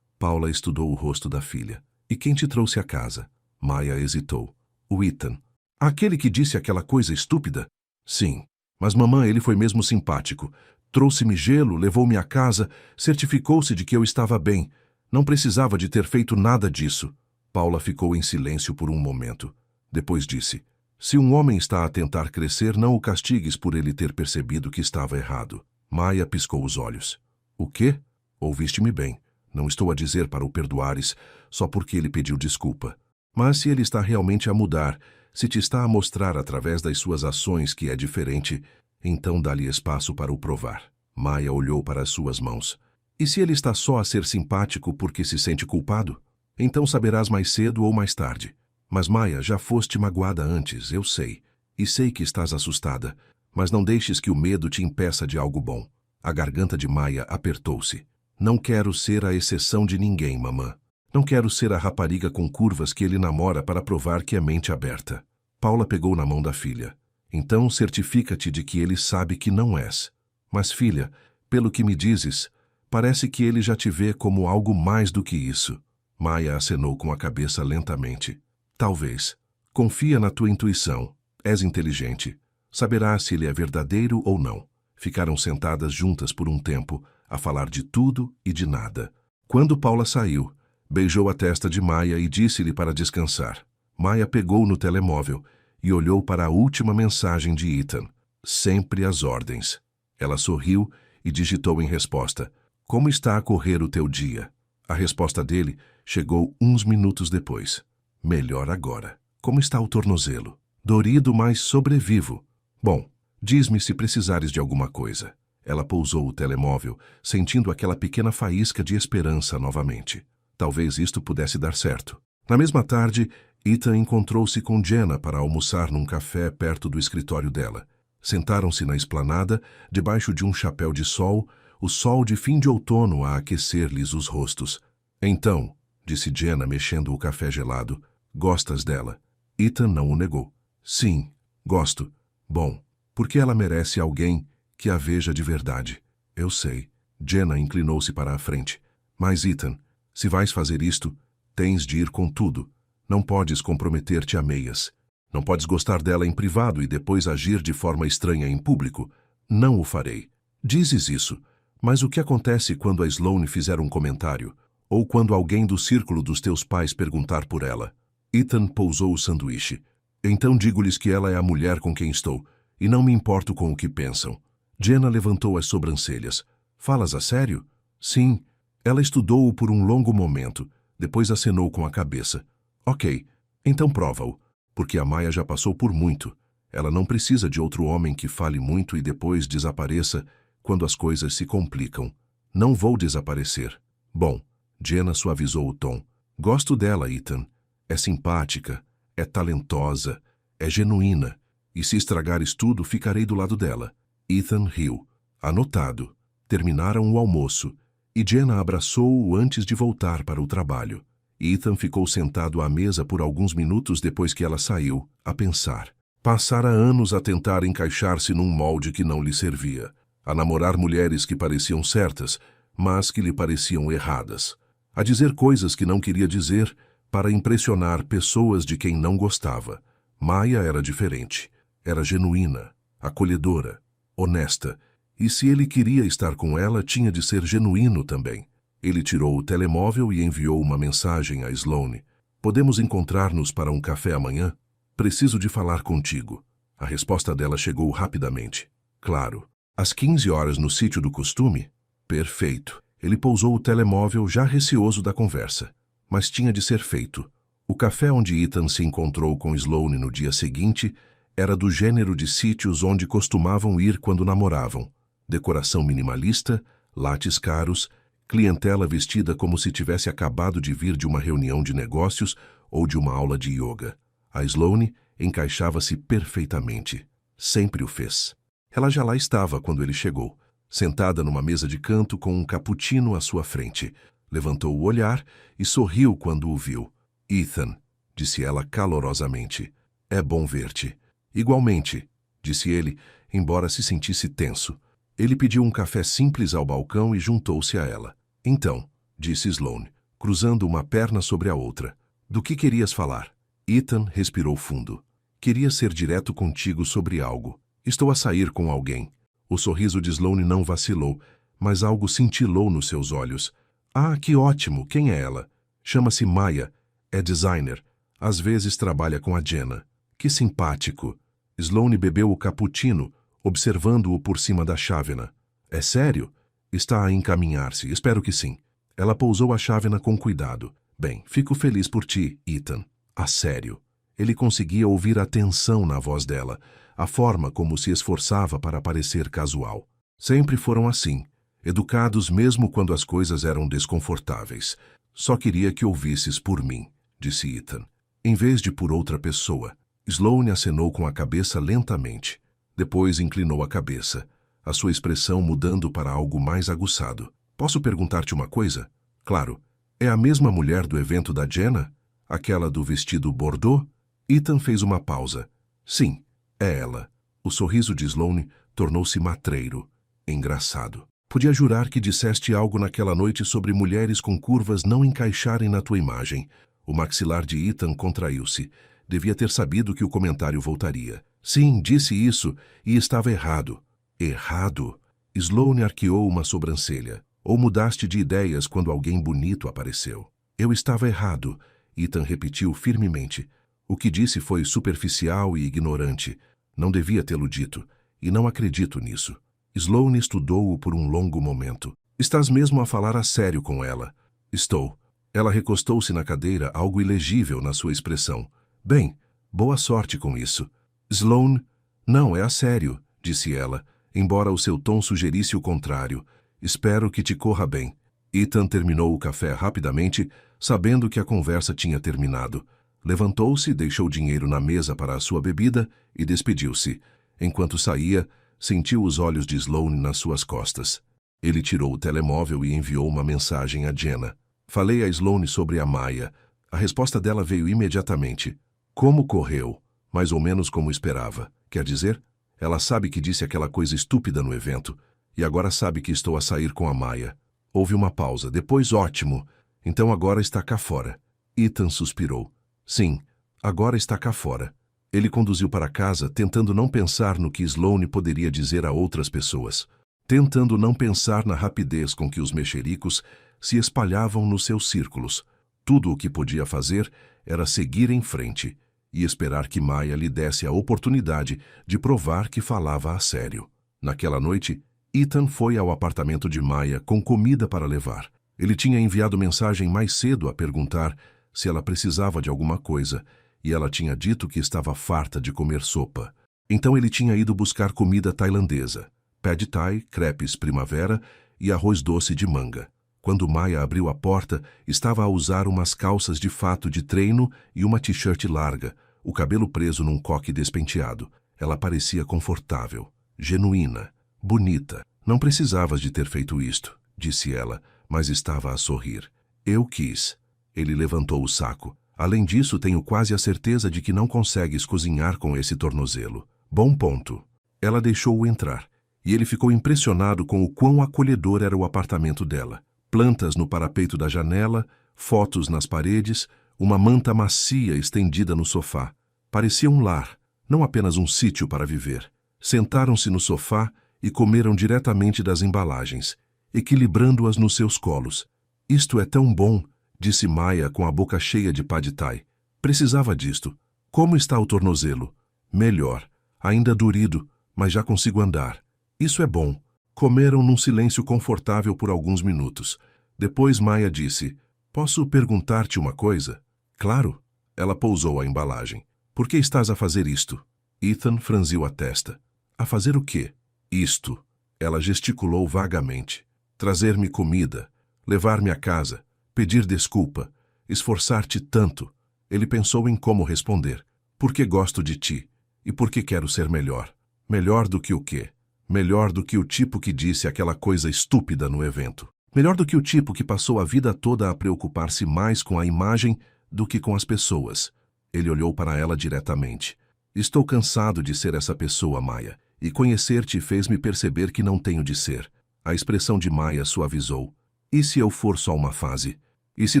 Paula estudou o rosto da filha. E quem te trouxe a casa? Maya hesitou. O Ethan. Aquele que disse aquela coisa estúpida? Sim. Mas mamã, ele foi mesmo simpático. Trouxe-me gelo, levou-me à casa, certificou-se de que eu estava bem. Não precisava de ter feito nada disso. Paula ficou em silêncio por um momento. Depois disse, se um homem está a tentar crescer, não o castigues por ele ter percebido que estava errado. Maya piscou os olhos. O quê? Ouviste-me bem. Não estou a dizer para o perdoares, só porque ele pediu desculpa. Mas se ele está realmente a mudar, se te está a mostrar através das suas ações que é diferente, então dá-lhe espaço para o provar. Maya olhou para as suas mãos. E se ele está só a ser simpático porque se sente culpado? Então saberás mais cedo ou mais tarde. Mas Maya, já foste magoada antes, eu sei. E sei que estás assustada. Mas não deixes que o medo te impeça de algo bom. A garganta de Maya apertou-se. Não quero ser a exceção de ninguém, mamã. Não quero ser a rapariga com curvas que ele namora para provar que é mente aberta. Paula pegou na mão da filha. Então certifica-te de que ele sabe que não és. Mas filha, pelo que me dizes, parece que ele já te vê como algo mais do que isso. Maya acenou com a cabeça lentamente. Talvez. Confia na tua intuição. És inteligente. Saberás se ele é verdadeiro ou não. Ficaram sentadas juntas por um tempo, a falar de tudo e de nada. Quando Paula saiu, beijou a testa de Maya e disse-lhe para descansar. Maya pegou no telemóvel e olhou para a última mensagem de Ethan. Sempre às ordens. Ela sorriu e digitou em resposta. Como está a correr o teu dia? A resposta dele chegou uns minutos depois. Melhor agora. Como está o tornozelo? Dorido, mas sobrevivo. Bom, diz-me se precisares de alguma coisa. Ela pousou o telemóvel, sentindo aquela pequena faísca de esperança novamente. Talvez isto pudesse dar certo. Na mesma tarde, Ethan encontrou-se com Jenna para almoçar num café perto do escritório dela. Sentaram-se na esplanada, debaixo de um chapéu de sol, o sol de fim de outono a aquecer-lhes os rostos. Então, disse Jenna mexendo o café gelado, gostas dela? Ethan não o negou. Sim, gosto. Bom, porque ela merece alguém que a veja de verdade. Eu sei. Jenna inclinou-se para a frente. Mas Ethan, se vais fazer isto, tens de ir com tudo. Não podes comprometer-te a meias. Não podes gostar dela em privado e depois agir de forma estranha em público. Não o farei. Dizes isso, mas o que acontece quando a Sloane fizer um comentário? Ou quando alguém do círculo dos teus pais perguntar por ela? Ethan pousou o sanduíche. Então digo-lhes que ela é a mulher com quem estou, e não me importo com o que pensam. Jenna levantou as sobrancelhas. Falas a sério? Sim. Ela estudou-o por um longo momento, depois acenou com a cabeça. Ok, então prova-o, porque a Maya já passou por muito. Ela não precisa de outro homem que fale muito e depois desapareça quando as coisas se complicam. Não vou desaparecer. Bom, Jenna suavizou o tom. Gosto dela, Ethan. É simpática, é talentosa, é genuína. E se estragares tudo, ficarei do lado dela. Ethan riu. Anotado. Terminaram o almoço, e Jenna abraçou-o antes de voltar para o trabalho. Ethan ficou sentado à mesa por alguns minutos depois que ela saiu, a pensar. Passara anos a tentar encaixar-se num molde que não lhe servia, a namorar mulheres que pareciam certas, mas que lhe pareciam erradas, a dizer coisas que não queria dizer para impressionar pessoas de quem não gostava. Maya era diferente. Era genuína, acolhedora, honesta, e se ele queria estar com ela, tinha de ser genuíno também. Ele tirou o telemóvel e enviou uma mensagem a Sloane. Podemos encontrar-nos para um café amanhã? Preciso de falar contigo. A resposta dela chegou rapidamente. Claro. Às 15 horas no sítio do costume? Perfeito. Ele pousou o telemóvel já receoso da conversa. Mas tinha de ser feito. O café onde Ethan se encontrou com Sloane no dia seguinte era do gênero de sítios onde costumavam ir quando namoravam. Decoração minimalista, lates caros, clientela vestida como se tivesse acabado de vir de uma reunião de negócios ou de uma aula de yoga. A Sloane encaixava-se perfeitamente. Sempre o fez. Ela já lá estava quando ele chegou, sentada numa mesa de canto com um cappuccino à sua frente. Levantou o olhar e sorriu quando o viu. Ethan, disse ela calorosamente, é bom ver-te. Igualmente, disse ele, embora se sentisse tenso. Ele pediu um café simples ao balcão e juntou-se a ela. Então, disse Sloane, cruzando uma perna sobre a outra. Do que querias falar? Ethan respirou fundo. Queria ser direto contigo sobre algo. Estou a sair com alguém. O sorriso de Sloane não vacilou, mas algo cintilou nos seus olhos. Ah, que ótimo! Quem é ela? Chama-se Maya. É designer. Às vezes trabalha com a Jenna. Que simpático. Sloane bebeu o cappuccino, observando-o por cima da chávena. É sério? Está a encaminhar-se. Espero que sim. Ela pousou a chávena com cuidado. Bem, fico feliz por ti, Ethan. A sério. Ele conseguia ouvir a tensão na voz dela, a forma como se esforçava para parecer casual. Sempre foram assim. educados mesmo quando as coisas eram desconfortáveis. Só queria que ouvisses por mim, disse Ethan, em vez de por outra pessoa. Sloane acenou com a cabeça lentamente. Depois inclinou a cabeça, a sua expressão mudando para algo mais aguçado. Posso perguntar-te uma coisa? Claro. É a mesma mulher do evento da Jenna? Aquela do vestido bordô? Ethan fez uma pausa. Sim, é ela. O sorriso de Sloane tornou-se matreiro, engraçado. Podia jurar que disseste algo naquela noite sobre mulheres com curvas não encaixarem na tua imagem. O maxilar de Ethan contraiu-se. Devia ter sabido que o comentário voltaria. Sim, disse isso, e estava errado. Errado? Sloane arqueou uma sobrancelha. Ou mudaste de ideias quando alguém bonito apareceu? Eu estava errado, Ethan repetiu firmemente. O que disse foi superficial e ignorante. Não devia tê-lo dito, e não acredito nisso. Sloane estudou-o por um longo momento. Estás mesmo a falar a sério com ela? Estou. Ela recostou-se na cadeira, algo ilegível na sua expressão. Bem, boa sorte com isso. Sloane, não, é a sério, disse ela, embora o seu tom sugerisse o contrário. Espero que te corra bem. Ethan terminou o café rapidamente, sabendo que a conversa tinha terminado. Levantou-se, deixou o dinheiro na mesa para a sua bebida e despediu-se. Enquanto saía, sentiu os olhos de Sloane nas suas costas. Ele tirou o telemóvel e enviou uma mensagem a Jenna. Falei a Sloane sobre a Maya. A resposta dela veio imediatamente. Como correu? Mais ou menos como esperava. Quer dizer, ela sabe que disse aquela coisa estúpida no evento. E agora sabe que estou a sair com a Maya. Houve uma pausa. Depois, ótimo. Então agora está cá fora. Ethan suspirou. Sim, agora está cá fora. Ele conduziu para casa, tentando não pensar no que Sloane poderia dizer a outras pessoas. Tentando não pensar na rapidez com que os mexericos se espalhavam nos seus círculos. Tudo o que podia fazer era seguir em frente e esperar que Maya lhe desse a oportunidade de provar que falava a sério. Naquela noite, Ethan foi ao apartamento de Maya com comida para levar. Ele tinha enviado mensagem mais cedo a perguntar se ela precisava de alguma coisa, e ela tinha dito que estava farta de comer sopa. Então ele tinha ido buscar comida tailandesa, pad thai, crepes primavera e arroz doce de manga. Quando Maya abriu a porta, estava a usar umas calças de fato de treino e uma t-shirt larga, o cabelo preso num coque despenteado. Ela parecia confortável, genuína, bonita. Não precisavas de ter feito isto, disse ela, mas estava a sorrir. Eu quis. Ele levantou o saco. Além disso, tenho quase a certeza de que não consegues cozinhar com esse tornozelo. Bom ponto. Ela deixou-o entrar, e ele ficou impressionado com o quão acolhedor era o apartamento dela. Plantas no parapeito da janela, fotos nas paredes, uma manta macia estendida no sofá. Parecia um lar, não apenas um sítio para viver. Sentaram-se no sofá e comeram diretamente das embalagens, equilibrando-as nos seus colos. Isto é tão bom, disse Maya com a boca cheia de pad thai. Precisava disto. Como está o tornozelo? Melhor. Ainda dorido, mas já consigo andar. Isso é bom. Comeram num silêncio confortável por alguns minutos. Depois Maya disse, posso perguntar-te uma coisa? Claro. Ela pousou a embalagem. Por que estás a fazer isto? Ethan franziu a testa. A fazer o quê? Isto. Ela gesticulou vagamente. Trazer-me comida, levar-me a casa, pedir desculpa, esforçar-te tanto. Ele pensou em como responder. Porque gosto de ti. E porque quero ser melhor. Melhor do que o quê? Melhor do que o tipo que disse aquela coisa estúpida no evento. Melhor do que o tipo que passou a vida toda a preocupar-se mais com a imagem do que com as pessoas. Ele olhou para ela diretamente. Estou cansado de ser essa pessoa, Maya, e conhecer-te fez-me perceber que não tenho de ser. A expressão de Maya suavizou. E se eu for só uma fase? E se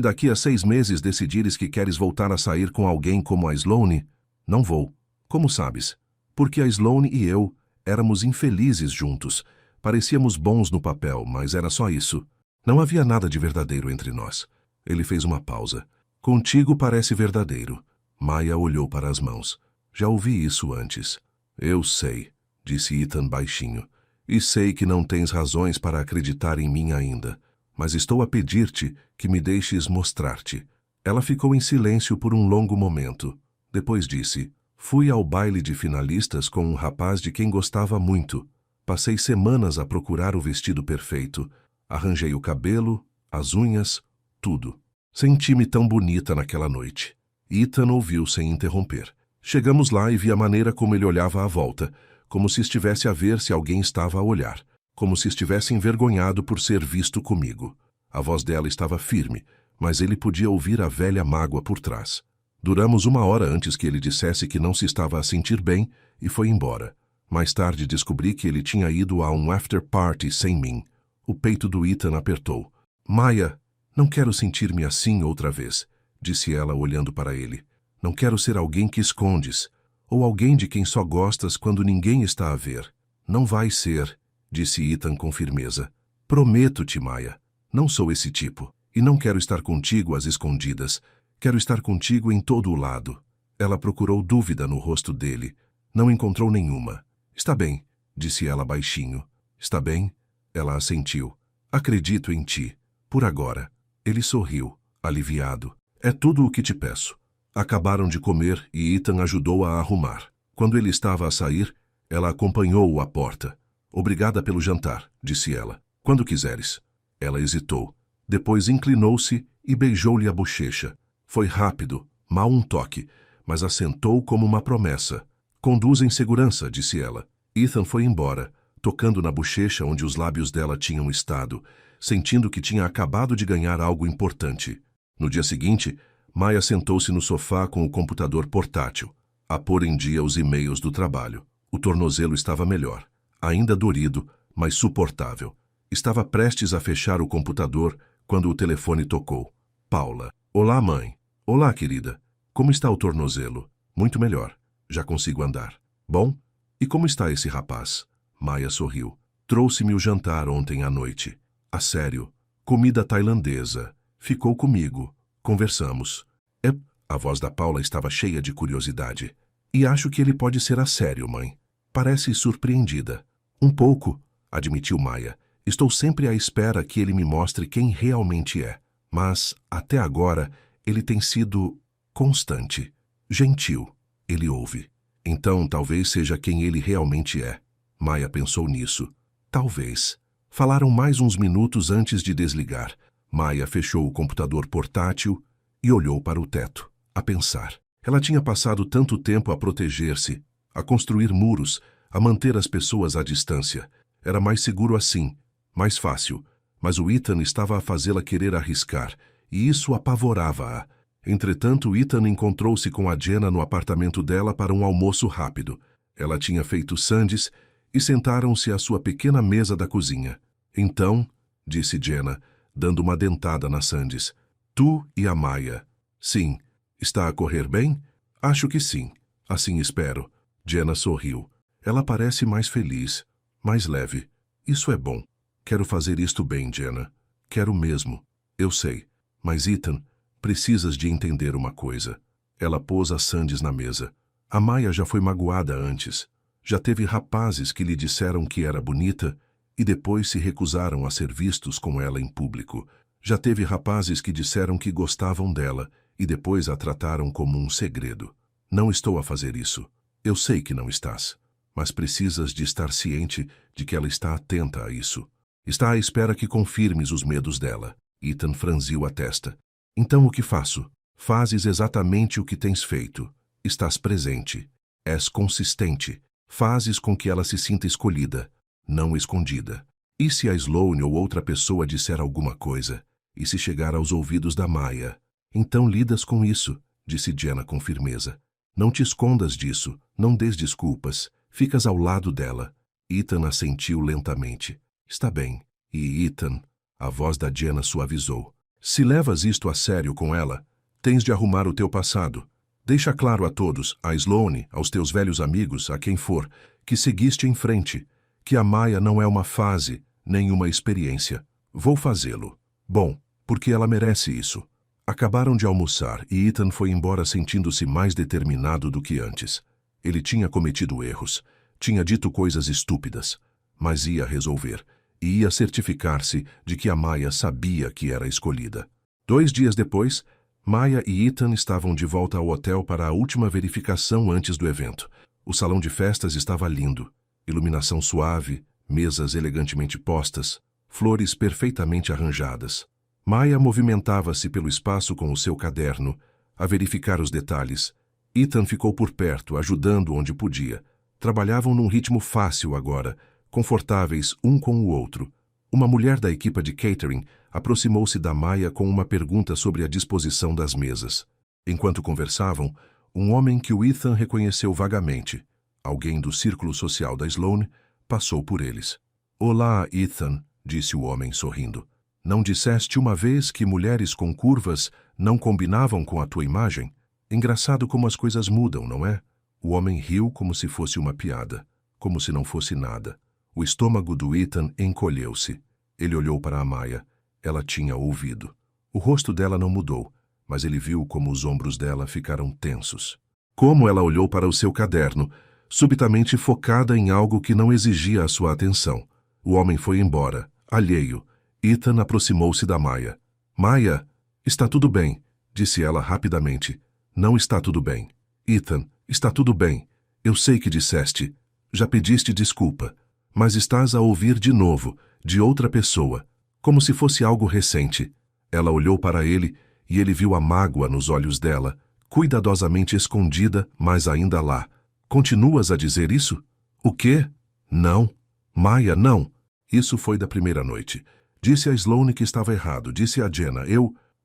daqui a 6 meses decidires que queres voltar a sair com alguém como a Sloane? Não vou. Como sabes? Porque a Sloane e eu éramos infelizes juntos. Parecíamos bons no papel, mas era só isso. Não havia nada de verdadeiro entre nós. Ele fez uma pausa. Contigo parece verdadeiro. Maya olhou para as mãos. Já ouvi isso antes. Eu sei, disse Ethan baixinho. E sei que não tens razões para acreditar em mim ainda. Mas estou a pedir-te que me deixes mostrar-te. Ela ficou em silêncio por um longo momento. Depois disse, fui ao baile de finalistas com um rapaz de quem gostava muito. Passei semanas a procurar o vestido perfeito. Arranjei o cabelo, as unhas, tudo. Senti-me tão bonita naquela noite. Ethan ouviu sem interromper. Chegamos lá e vi a maneira como ele olhava à volta, como se estivesse a ver se alguém estava a olhar, como se estivesse envergonhado por ser visto comigo. A voz dela estava firme, mas ele podia ouvir a velha mágoa por trás. Duramos 1 hora antes que ele dissesse que não se estava a sentir bem e foi embora. Mais tarde descobri que ele tinha ido a um after party sem mim. O peito do Ethan apertou. Maya, não quero sentir-me assim outra vez, disse ela olhando para ele. Não quero ser alguém que escondes, ou alguém de quem só gostas quando ninguém está a ver. Não vai ser, disse Ethan com firmeza. Prometo-te, Maya. Não sou esse tipo, e não quero estar contigo às escondidas. Quero estar contigo em todo o lado. Ela procurou dúvida no rosto dele. Não encontrou nenhuma. Está bem, disse ela baixinho. Está bem? Ela assentiu. Acredito em ti. Por agora. Ele sorriu, aliviado. É tudo o que te peço. Acabaram de comer e Ethan ajudou-a a arrumar. Quando ele estava a sair, ela acompanhou-o à porta. Obrigada pelo jantar, disse ela. Quando quiseres. Ela hesitou. Depois inclinou-se e beijou-lhe a bochecha. Foi rápido, mal um toque, mas assentou como uma promessa. Conduz em segurança, disse ela. Ethan foi embora, tocando na bochecha onde os lábios dela tinham estado, sentindo que tinha acabado de ganhar algo importante. No dia seguinte, Maya sentou-se no sofá com o computador portátil, a pôr em dia os e-mails do trabalho. O tornozelo estava melhor, ainda dorido, mas suportável. Estava prestes a fechar o computador quando o telefone tocou. Paula. Olá, mãe. Olá, querida. Como está o tornozelo? Muito melhor. Já consigo andar. Bom? E como está esse rapaz? Maya sorriu. Trouxe-me o jantar ontem à noite. A sério. Comida tailandesa. Ficou comigo. Conversamos. A voz da Paula estava cheia de curiosidade. E acho que ele pode ser a sério, mãe. Parece surpreendida. Um pouco, admitiu Maya. Estou sempre à espera que ele me mostre quem realmente é. Mas, até agora, ele tem sido constante. Gentil. Ele ouve. Então, talvez seja quem ele realmente é. Maya pensou nisso. Talvez. Falaram mais uns minutos antes de desligar. Maya fechou o computador portátil e olhou para o teto, a pensar. Ela tinha passado tanto tempo a proteger-se, a construir muros, a manter as pessoas à distância. Era mais seguro assim, mais fácil. Mas o Ethan estava a fazê-la querer arriscar, e isso apavorava-a. Entretanto, Ethan encontrou-se com a Jenna no apartamento dela para um almoço rápido. Ela tinha feito sandes e sentaram-se à sua pequena mesa da cozinha. Então, disse Jenna, dando uma dentada na sandes, tu e a Maya. Sim. Está a correr bem? Acho que sim. Assim espero. Jenna sorriu. Ela parece mais feliz, mais leve. Isso é bom. Quero fazer isto bem, Jenna. Quero mesmo. Eu sei. Mas, Ethan, precisas de entender uma coisa. Ela pôs as sandes na mesa. A Maya já foi magoada antes. Já teve rapazes que lhe disseram que era bonita e depois se recusaram a ser vistos com ela em público. Já teve rapazes que disseram que gostavam dela e depois a trataram como um segredo. Não estou a fazer isso. Eu sei que não estás. Mas precisas de estar ciente de que ela está atenta a isso. Está à espera que confirmes os medos dela. Ethan franziu a testa. Então o que faço? Fazes exatamente o que tens feito. Estás presente. És consistente. Fazes com que ela se sinta escolhida, não escondida. E se a Sloane ou outra pessoa disser alguma coisa? E se chegar aos ouvidos da Maya? Então lidas com isso, disse Jenna com firmeza. Não te escondas disso, não dês desculpas. Ficas ao lado dela. Ethan assentiu lentamente. Está bem. E Ethan, a voz da Jenna suavizou. Se levas isto a sério com ela, tens de arrumar o teu passado. Deixa claro a todos, a Sloane, aos teus velhos amigos, a quem for, que seguiste em frente, que a Maya não é uma fase, nem uma experiência. Vou fazê-lo. Bom, porque ela merece isso. Acabaram de almoçar e Ethan foi embora sentindo-se mais determinado do que antes. Ele tinha cometido erros, tinha dito coisas estúpidas, mas ia resolver, e ia certificar-se de que a Maya sabia que era escolhida. 2 dias depois, Maya e Ethan estavam de volta ao hotel para a última verificação antes do evento. O salão de festas estava lindo, iluminação suave, mesas elegantemente postas, flores perfeitamente arranjadas. Maya movimentava-se pelo espaço com o seu caderno, a verificar os detalhes. Ethan ficou por perto, ajudando onde podia. Trabalhavam num ritmo fácil agora, confortáveis um com o outro. Uma mulher da equipa de catering aproximou-se da Maya com uma pergunta sobre a disposição das mesas. Enquanto conversavam, um homem que o Ethan reconheceu vagamente, alguém do círculo social da Sloane, passou por eles. "Olá, Ethan", disse o homem sorrindo. "Não disseste uma vez que mulheres com curvas não combinavam com a tua imagem? Engraçado como as coisas mudam, não é?" O homem riu como se fosse uma piada, como se não fosse nada. O estômago do Ethan encolheu-se. Ele olhou para a Maya. Ela tinha ouvido. O rosto dela não mudou, mas ele viu como os ombros dela ficaram tensos. Como ela olhou para o seu caderno, subitamente focada em algo que não exigia a sua atenção. O homem foi embora, alheio. Ethan aproximou-se da Maya. "Maya, está tudo bem", disse ela rapidamente. "Não está tudo bem. Ethan, está tudo bem. Eu sei que disseste. Já pediste desculpa. Mas estás a ouvir de novo, de outra pessoa, como se fosse algo recente." Ela olhou para ele e ele viu a mágoa nos olhos dela, cuidadosamente escondida, mas ainda lá. "Continuas a dizer isso?" "O quê?" "Não. Maya, não." Isso foi da primeira noite. Disse a Sloane que estava errado, disse a Jenna,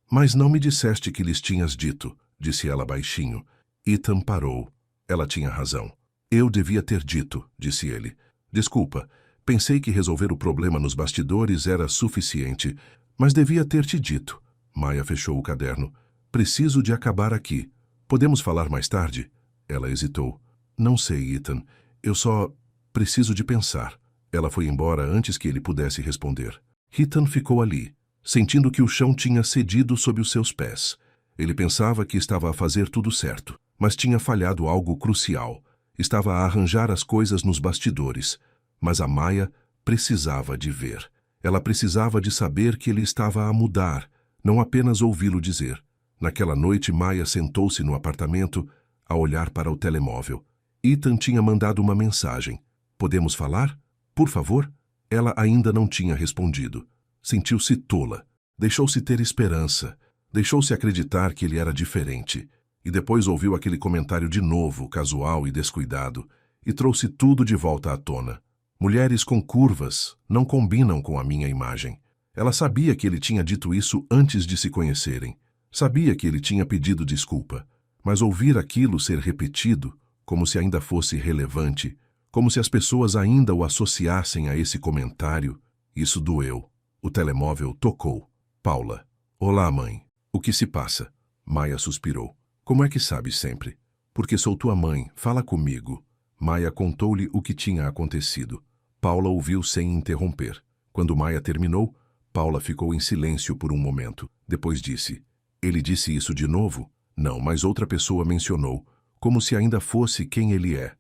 "Mas não me disseste que lhes tinhas dito", disse ela baixinho. Ethan parou. Ela tinha razão. "Eu devia ter dito", disse ele. "Desculpa, pensei que resolver o problema nos bastidores era suficiente, mas devia ter te dito." Maya fechou o caderno. "Preciso de acabar aqui. Podemos falar mais tarde?" Ela hesitou. "Não sei, Ethan. Eu só preciso de pensar." Ela foi embora antes que ele pudesse responder. Ethan ficou ali, sentindo que o chão tinha cedido sob os seus pés. Ele pensava que estava a fazer tudo certo, mas tinha falhado algo crucial. Estava a arranjar as coisas nos bastidores, mas a Maya precisava de ver. Ela precisava de saber que ele estava a mudar, não apenas ouvi-lo dizer. Naquela noite, Maya sentou-se no apartamento, a olhar para o telemóvel. Ethan tinha mandado uma mensagem. "Podemos falar? Por favor?" Ela ainda não tinha respondido. Sentiu-se tola. Deixou-se ter esperança. Deixou-se acreditar que ele era diferente. E depois ouviu aquele comentário de novo, casual e descuidado, e trouxe tudo de volta à tona. "Mulheres com curvas não combinam com a minha imagem." Ela sabia que ele tinha dito isso antes de se conhecerem. Sabia que ele tinha pedido desculpa. Mas ouvir aquilo ser repetido, como se ainda fosse relevante, como se as pessoas ainda o associassem a esse comentário, isso doeu. O telemóvel tocou. Paula. "Olá, mãe. O que se passa?" Maya suspirou. "Como é que sabes sempre?" "Porque sou tua mãe. Fala comigo." Maya contou-lhe o que tinha acontecido. Paula ouviu sem interromper. Quando Maya terminou, Paula ficou em silêncio por um momento. Depois disse, "Ele disse isso de novo?" "Não, mas outra pessoa mencionou, como se ainda fosse quem ele é."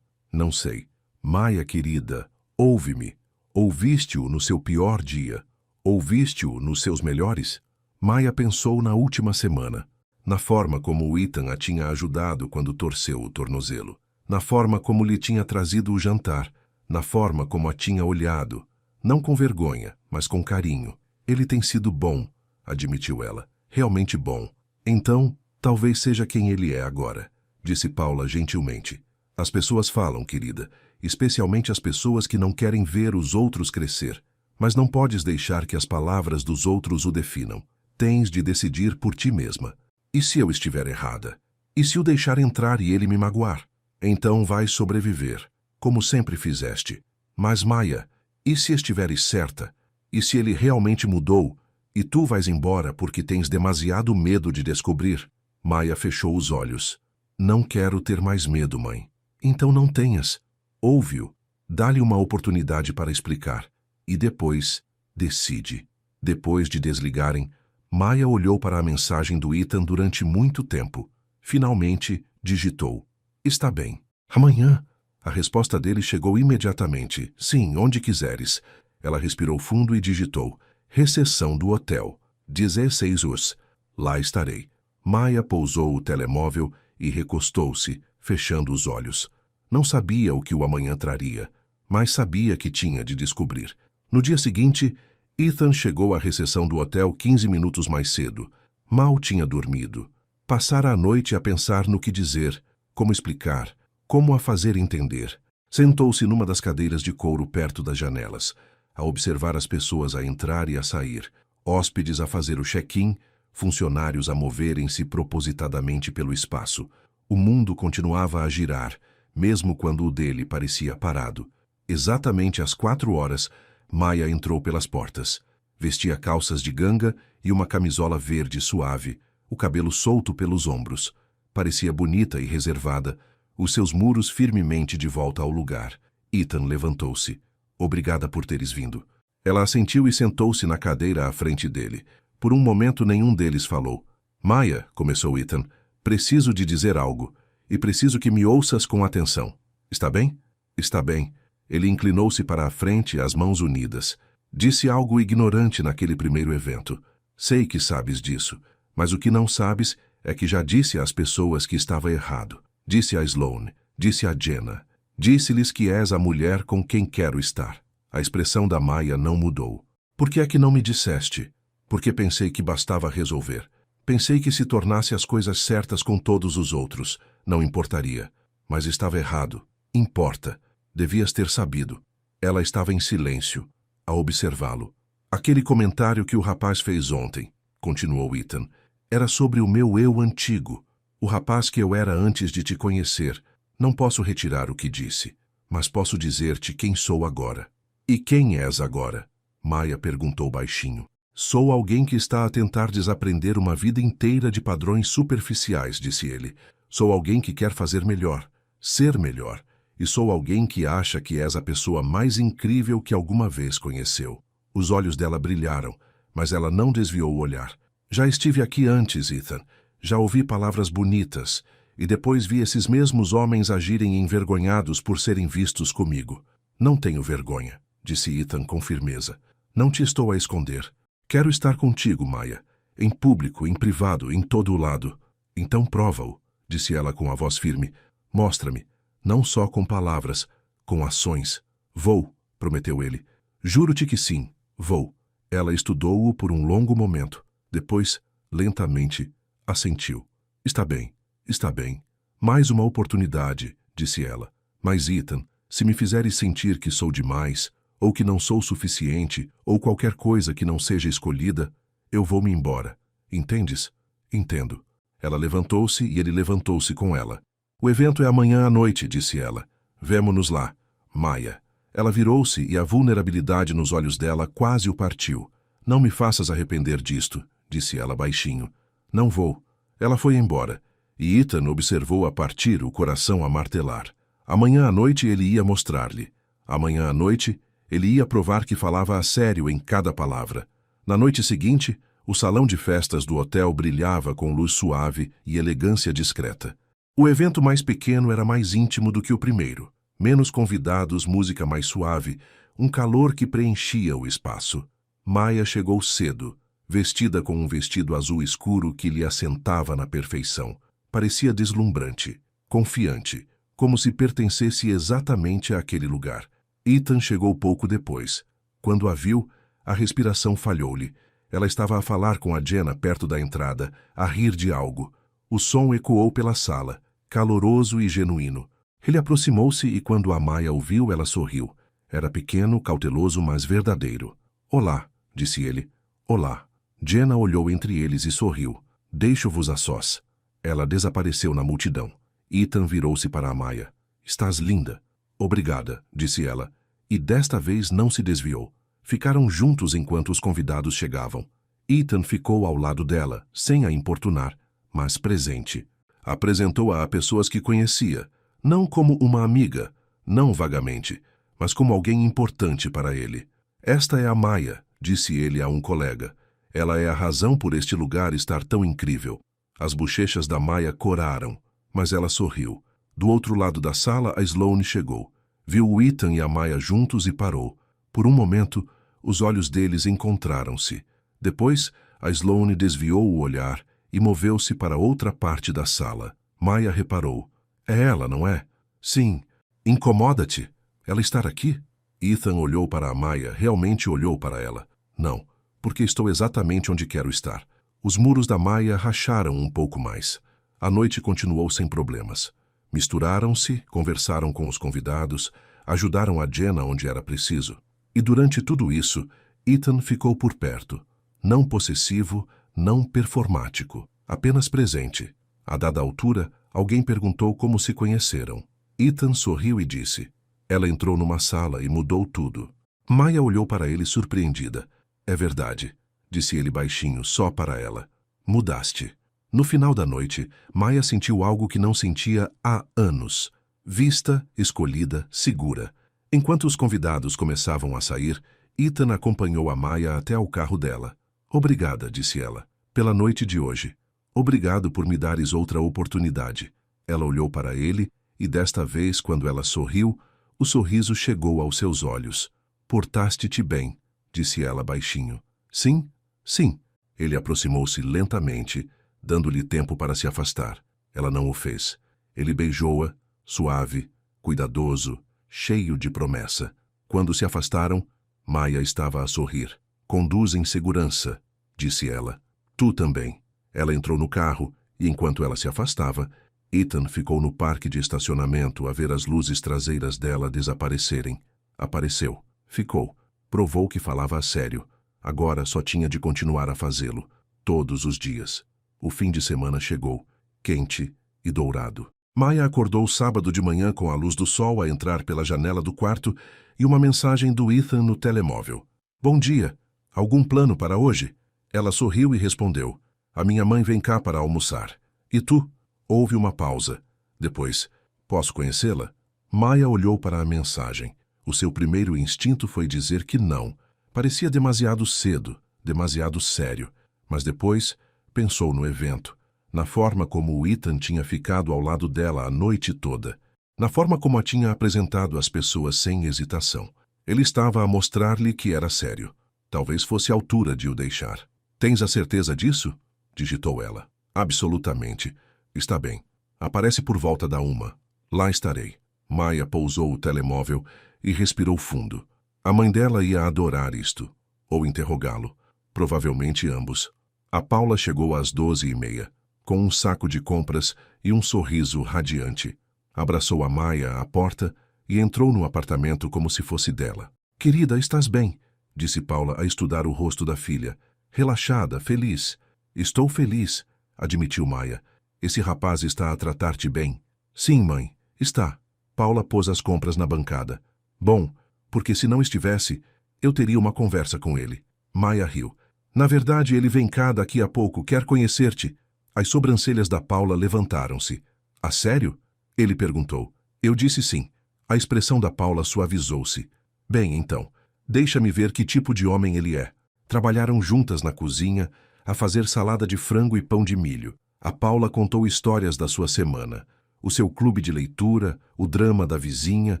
Não sei." "Maya, querida, ouve-me. Ouviste-o no seu pior dia? Ouviste-o nos seus melhores?" Maya pensou na última semana, na forma como o Ethan a tinha ajudado quando torceu o tornozelo, na forma como lhe tinha trazido o jantar, na forma como a tinha olhado, não com vergonha, mas com carinho. "Ele tem sido bom", admitiu ela, "realmente bom." "Então, talvez seja quem ele é agora", disse Paula gentilmente. "As pessoas falam, querida, especialmente as pessoas que não querem ver os outros crescer. Mas não podes deixar que as palavras dos outros o definam. Tens de decidir por ti mesma. E se eu estiver errada? E se o deixar entrar e ele me magoar? Então vais sobreviver, como sempre fizeste. Mas, Maya, e se estiveres certa? E se ele realmente mudou, e tu vais embora porque tens demasiado medo de descobrir?" Maya fechou os olhos. "Não quero ter mais medo, mãe." "Então não tenhas. Ouve-o. Dá-lhe uma oportunidade para explicar. E depois, decide." Depois de desligarem, Maya olhou para a mensagem do Ethan durante muito tempo. Finalmente, digitou, "Está bem. Amanhã." A resposta dele chegou imediatamente. "Sim, onde quiseres." Ela respirou fundo e digitou, "Recepção do hotel. 16 horas. Lá estarei." Maya pousou o telemóvel e recostou-se, fechando os olhos. Não sabia o que o amanhã traria, mas sabia que tinha de descobrir. No dia seguinte, Ethan chegou à recepção do hotel 15 minutos mais cedo. Mal tinha dormido. Passara a noite a pensar no que dizer, como explicar, como a fazer entender. Sentou-se numa das cadeiras de couro perto das janelas, a observar as pessoas a entrar e a sair, hóspedes a fazer o check-in, funcionários a moverem-se propositadamente pelo espaço. O mundo continuava a girar, mesmo quando o dele parecia parado. Exatamente às 4 horas, Maya entrou pelas portas. Vestia calças de ganga e uma camisola verde suave, o cabelo solto pelos ombros. Parecia bonita e reservada, os seus muros firmemente de volta ao lugar. Ethan levantou-se. Obrigada por teres vindo. Ela assentiu e sentou-se na cadeira à frente dele. Por um momento nenhum deles falou. Maya, começou Ethan, preciso de dizer algo, e preciso que me ouças com atenção. Está bem? Está bem. Ele inclinou-se para a frente, as mãos unidas. Disse algo ignorante naquele primeiro evento. Sei que sabes disso, mas o que não sabes é que já disse às pessoas que estava errado. Disse a Sloane, disse a Jenna. Disse-lhes que és a mulher com quem quero estar. A expressão da Maya não mudou. Por que é que não me disseste? Porque pensei que bastava resolver. Pensei que se tornasse as coisas certas com todos os outros, não importaria. Mas estava errado. Importa. Devias ter sabido. Ela estava em silêncio, a observá-lo. Aquele comentário que o rapaz fez ontem, continuou Ethan, era sobre o meu eu antigo, o rapaz que eu era antes de te conhecer. Não posso retirar o que disse, mas posso dizer-te quem sou agora. E quem és agora? Maya perguntou baixinho. Sou alguém que está a tentar desaprender uma vida inteira de padrões superficiais, disse ele. Sou alguém que quer fazer melhor, ser melhor. E sou alguém que acha que és a pessoa mais incrível que alguma vez conheceu. Os olhos dela brilharam, mas ela não desviou o olhar. Já estive aqui antes, Ethan. Já ouvi palavras bonitas, e depois vi esses mesmos homens agirem envergonhados por serem vistos comigo. Não tenho vergonha, disse Ethan com firmeza. Não te estou a esconder. Quero estar contigo, Maya. Em público, em privado, em todo o lado. Então prova-o, disse ela com a voz firme. Mostra-me. Não só com palavras, com ações. Vou, prometeu ele. Juro-te que sim, vou. Ela estudou-o por um longo momento. Depois, lentamente, assentiu. Está bem, está bem. Mais uma oportunidade, disse ela. Mas, Ethan, se me fizeres sentir que sou demais, ou que não sou suficiente, ou qualquer coisa que não seja escolhida, eu vou-me embora. Entendes? Entendo. Ela levantou-se e ele levantou-se com ela. O evento é amanhã à noite, disse ela. Vemo-nos lá. Maya. Ela virou-se e a vulnerabilidade nos olhos dela quase o partiu. Não me faças arrepender disto, disse ela baixinho. Não vou. Ela foi embora. E Ethan observou a partir, o coração a martelar. Amanhã à noite ele ia mostrar-lhe. Amanhã à noite ele ia provar que falava a sério em cada palavra. Na noite seguinte, o salão de festas do hotel brilhava com luz suave e elegância discreta. O evento mais pequeno era mais íntimo do que o primeiro. Menos convidados, música mais suave, um calor que preenchia o espaço. Maya chegou cedo, vestida com um vestido azul escuro que lhe assentava na perfeição. Parecia deslumbrante, confiante, como se pertencesse exatamente àquele lugar. Ethan chegou pouco depois. Quando a viu, a respiração falhou-lhe. Ela estava a falar com a Jenna perto da entrada, a rir de algo. O som ecoou pela sala, caloroso e genuíno. Ele aproximou-se e quando a Maya o viu, ela sorriu. Era pequeno, cauteloso, mas verdadeiro. Olá, disse ele. Olá. Jenna olhou entre eles e sorriu. Deixo-vos a sós. Ela desapareceu na multidão. Ethan virou-se para a Maya. Estás linda. Obrigada, disse ela. E desta vez não se desviou. Ficaram juntos enquanto os convidados chegavam. Ethan ficou ao lado dela, sem a importunar, mas presente. Apresentou-a a pessoas que conhecia, não como uma amiga, não vagamente, mas como alguém importante para ele. Esta é a Maya, disse ele a um colega. Ela é a razão por este lugar estar tão incrível. As bochechas da Maya coraram, mas ela sorriu. Do outro lado da sala, a Sloane chegou. Viu o Ethan e a Maya juntos e parou. Por um momento, os olhos deles encontraram-se. Depois, a Sloane desviou o olhar e moveu-se para outra parte da sala. Maya reparou. É ela, não é? Sim. Incomoda-te? Ela estar aqui? Ethan olhou para a Maya, realmente olhou para ela. Não, porque estou exatamente onde quero estar. Os muros da Maya racharam um pouco mais. A noite continuou sem problemas. Misturaram-se, conversaram com os convidados, ajudaram a Jenna onde era preciso. E durante tudo isso, Ethan ficou por perto. Não possessivo, não performático, apenas presente. A dada altura, alguém perguntou como se conheceram. Ethan sorriu e disse. Ela entrou numa sala e mudou tudo. Maya olhou para ele surpreendida. É verdade, disse ele baixinho, só para ela. Mudaste. No final da noite, Maya sentiu algo que não sentia há anos. Vista, escolhida, segura. Enquanto os convidados começavam a sair, Ethan acompanhou a Maya até ao carro dela. Obrigada, disse ela, pela noite de hoje. Obrigado por me dares outra oportunidade. Ela olhou para ele e desta vez, quando ela sorriu, o sorriso chegou aos seus olhos. Portaste-te bem, disse ela baixinho. Sim, sim. Ele aproximou-se lentamente, dando-lhe tempo para se afastar. Ela não o fez. Ele beijou-a, suave, cuidadoso, cheio de promessa. Quando se afastaram, Maya estava a sorrir. Conduz em segurança, disse ela. Tu também. Ela entrou no carro e, enquanto ela se afastava, Ethan ficou no parque de estacionamento a ver as luzes traseiras dela desaparecerem. Apareceu. Ficou. Provou que falava a sério. Agora só tinha de continuar a fazê-lo. Todos os dias. O fim de semana chegou, quente e dourado. Maya acordou sábado de manhã com a luz do sol a entrar pela janela do quarto e uma mensagem do Ethan no telemóvel. Bom dia. Algum plano para hoje? Ela sorriu e respondeu. A minha mãe vem cá para almoçar. E tu? Houve uma pausa. Depois, posso conhecê-la? Maya olhou para a mensagem. O seu primeiro instinto foi dizer que não. Parecia demasiado cedo, demasiado sério. Mas depois, pensou no evento. Na forma como o Ethan tinha ficado ao lado dela a noite toda. Na forma como a tinha apresentado às pessoas sem hesitação. Ele estava a mostrar-lhe que era sério. Talvez fosse a altura de o deixar. Tens a certeza disso? Digitou ela. Absolutamente. Está bem. Aparece por volta da 1. Lá estarei. Maya pousou o telemóvel e respirou fundo. A mãe dela ia adorar isto. Ou interrogá-lo. Provavelmente ambos. A Paula chegou às 12h30, com um saco de compras e um sorriso radiante. Abraçou a Maya à porta e entrou no apartamento como se fosse dela. Querida, estás bem? Disse Paula a estudar o rosto da filha. Relaxada, feliz. Estou feliz, admitiu Maya. Esse rapaz está a tratar-te bem? Sim, mãe, está. Paula pôs as compras na bancada. Bom, porque se não estivesse, eu teria uma conversa com ele. Maya riu. Na verdade, ele vem cá daqui a pouco, quer conhecer-te. As sobrancelhas da Paula levantaram-se. A sério? Ele perguntou. Eu disse sim. A expressão da Paula suavizou-se. Bem, então, deixa-me ver que tipo de homem ele é. Trabalharam juntas na cozinha, a fazer salada de frango e pão de milho. A Paula contou histórias da sua semana. O seu clube de leitura, o drama da vizinha,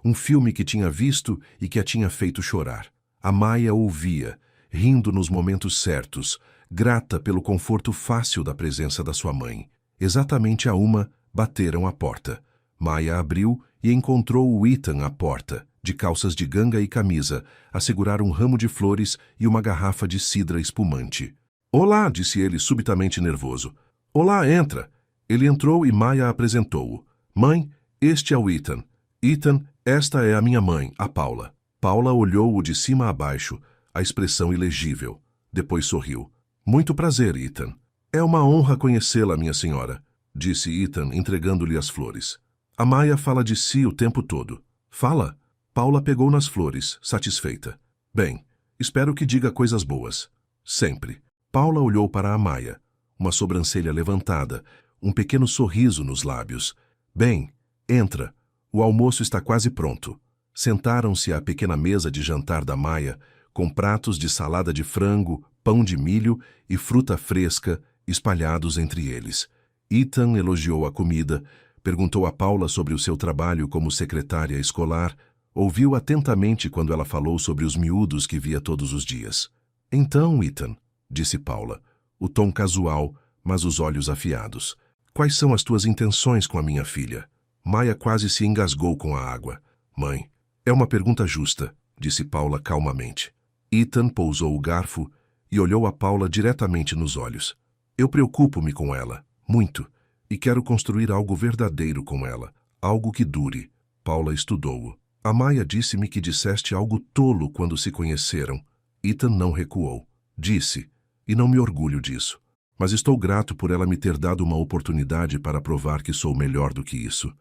um filme que tinha visto e que a tinha feito chorar. A Maya ouvia, rindo nos momentos certos, grata pelo conforto fácil da presença da sua mãe. Exatamente à 1, bateram à porta. Maya abriu e encontrou o Ethan à porta, de calças de ganga e camisa, a segurar um ramo de flores e uma garrafa de cidra espumante. Olá, disse ele subitamente nervoso. Olá, entra. Ele entrou e Maya apresentou-o. Mãe, este é o Ethan. Ethan, esta é a minha mãe, a Paula. Paula olhou-o de cima a baixo, a expressão ilegível. Depois sorriu. Muito prazer, Ethan. É uma honra conhecê-la, minha senhora, disse Ethan, entregando-lhe as flores. A Maya fala de si o tempo todo. Fala? Paula pegou nas flores, satisfeita. Bem, espero que diga coisas boas. Sempre. Paula olhou para a Maya, uma sobrancelha levantada, um pequeno sorriso nos lábios. Bem, entra. O almoço está quase pronto. Sentaram-se à pequena mesa de jantar da Maya, com pratos de salada de frango, pão de milho e fruta fresca espalhados entre eles. Ethan elogiou a comida, perguntou a Paula sobre o seu trabalho como secretária escolar, ouviu atentamente quando ela falou sobre os miúdos que via todos os dias. Então, Ethan, disse Paula, o tom casual, mas os olhos afiados. Quais são as tuas intenções com a minha filha? Maya quase se engasgou com a água. Mãe, É uma pergunta justa, disse Paula calmamente. Ethan pousou o garfo e olhou a Paula diretamente nos olhos. Eu preocupo-me com ela, muito, e quero construir algo verdadeiro com ela, algo que dure. Paula estudou-o. A Maia disse-me que disseste algo tolo quando se conheceram. Ethan não recuou. Disse, e não me orgulho disso. Mas estou grato por ela me ter dado uma oportunidade para provar que sou melhor do que isso.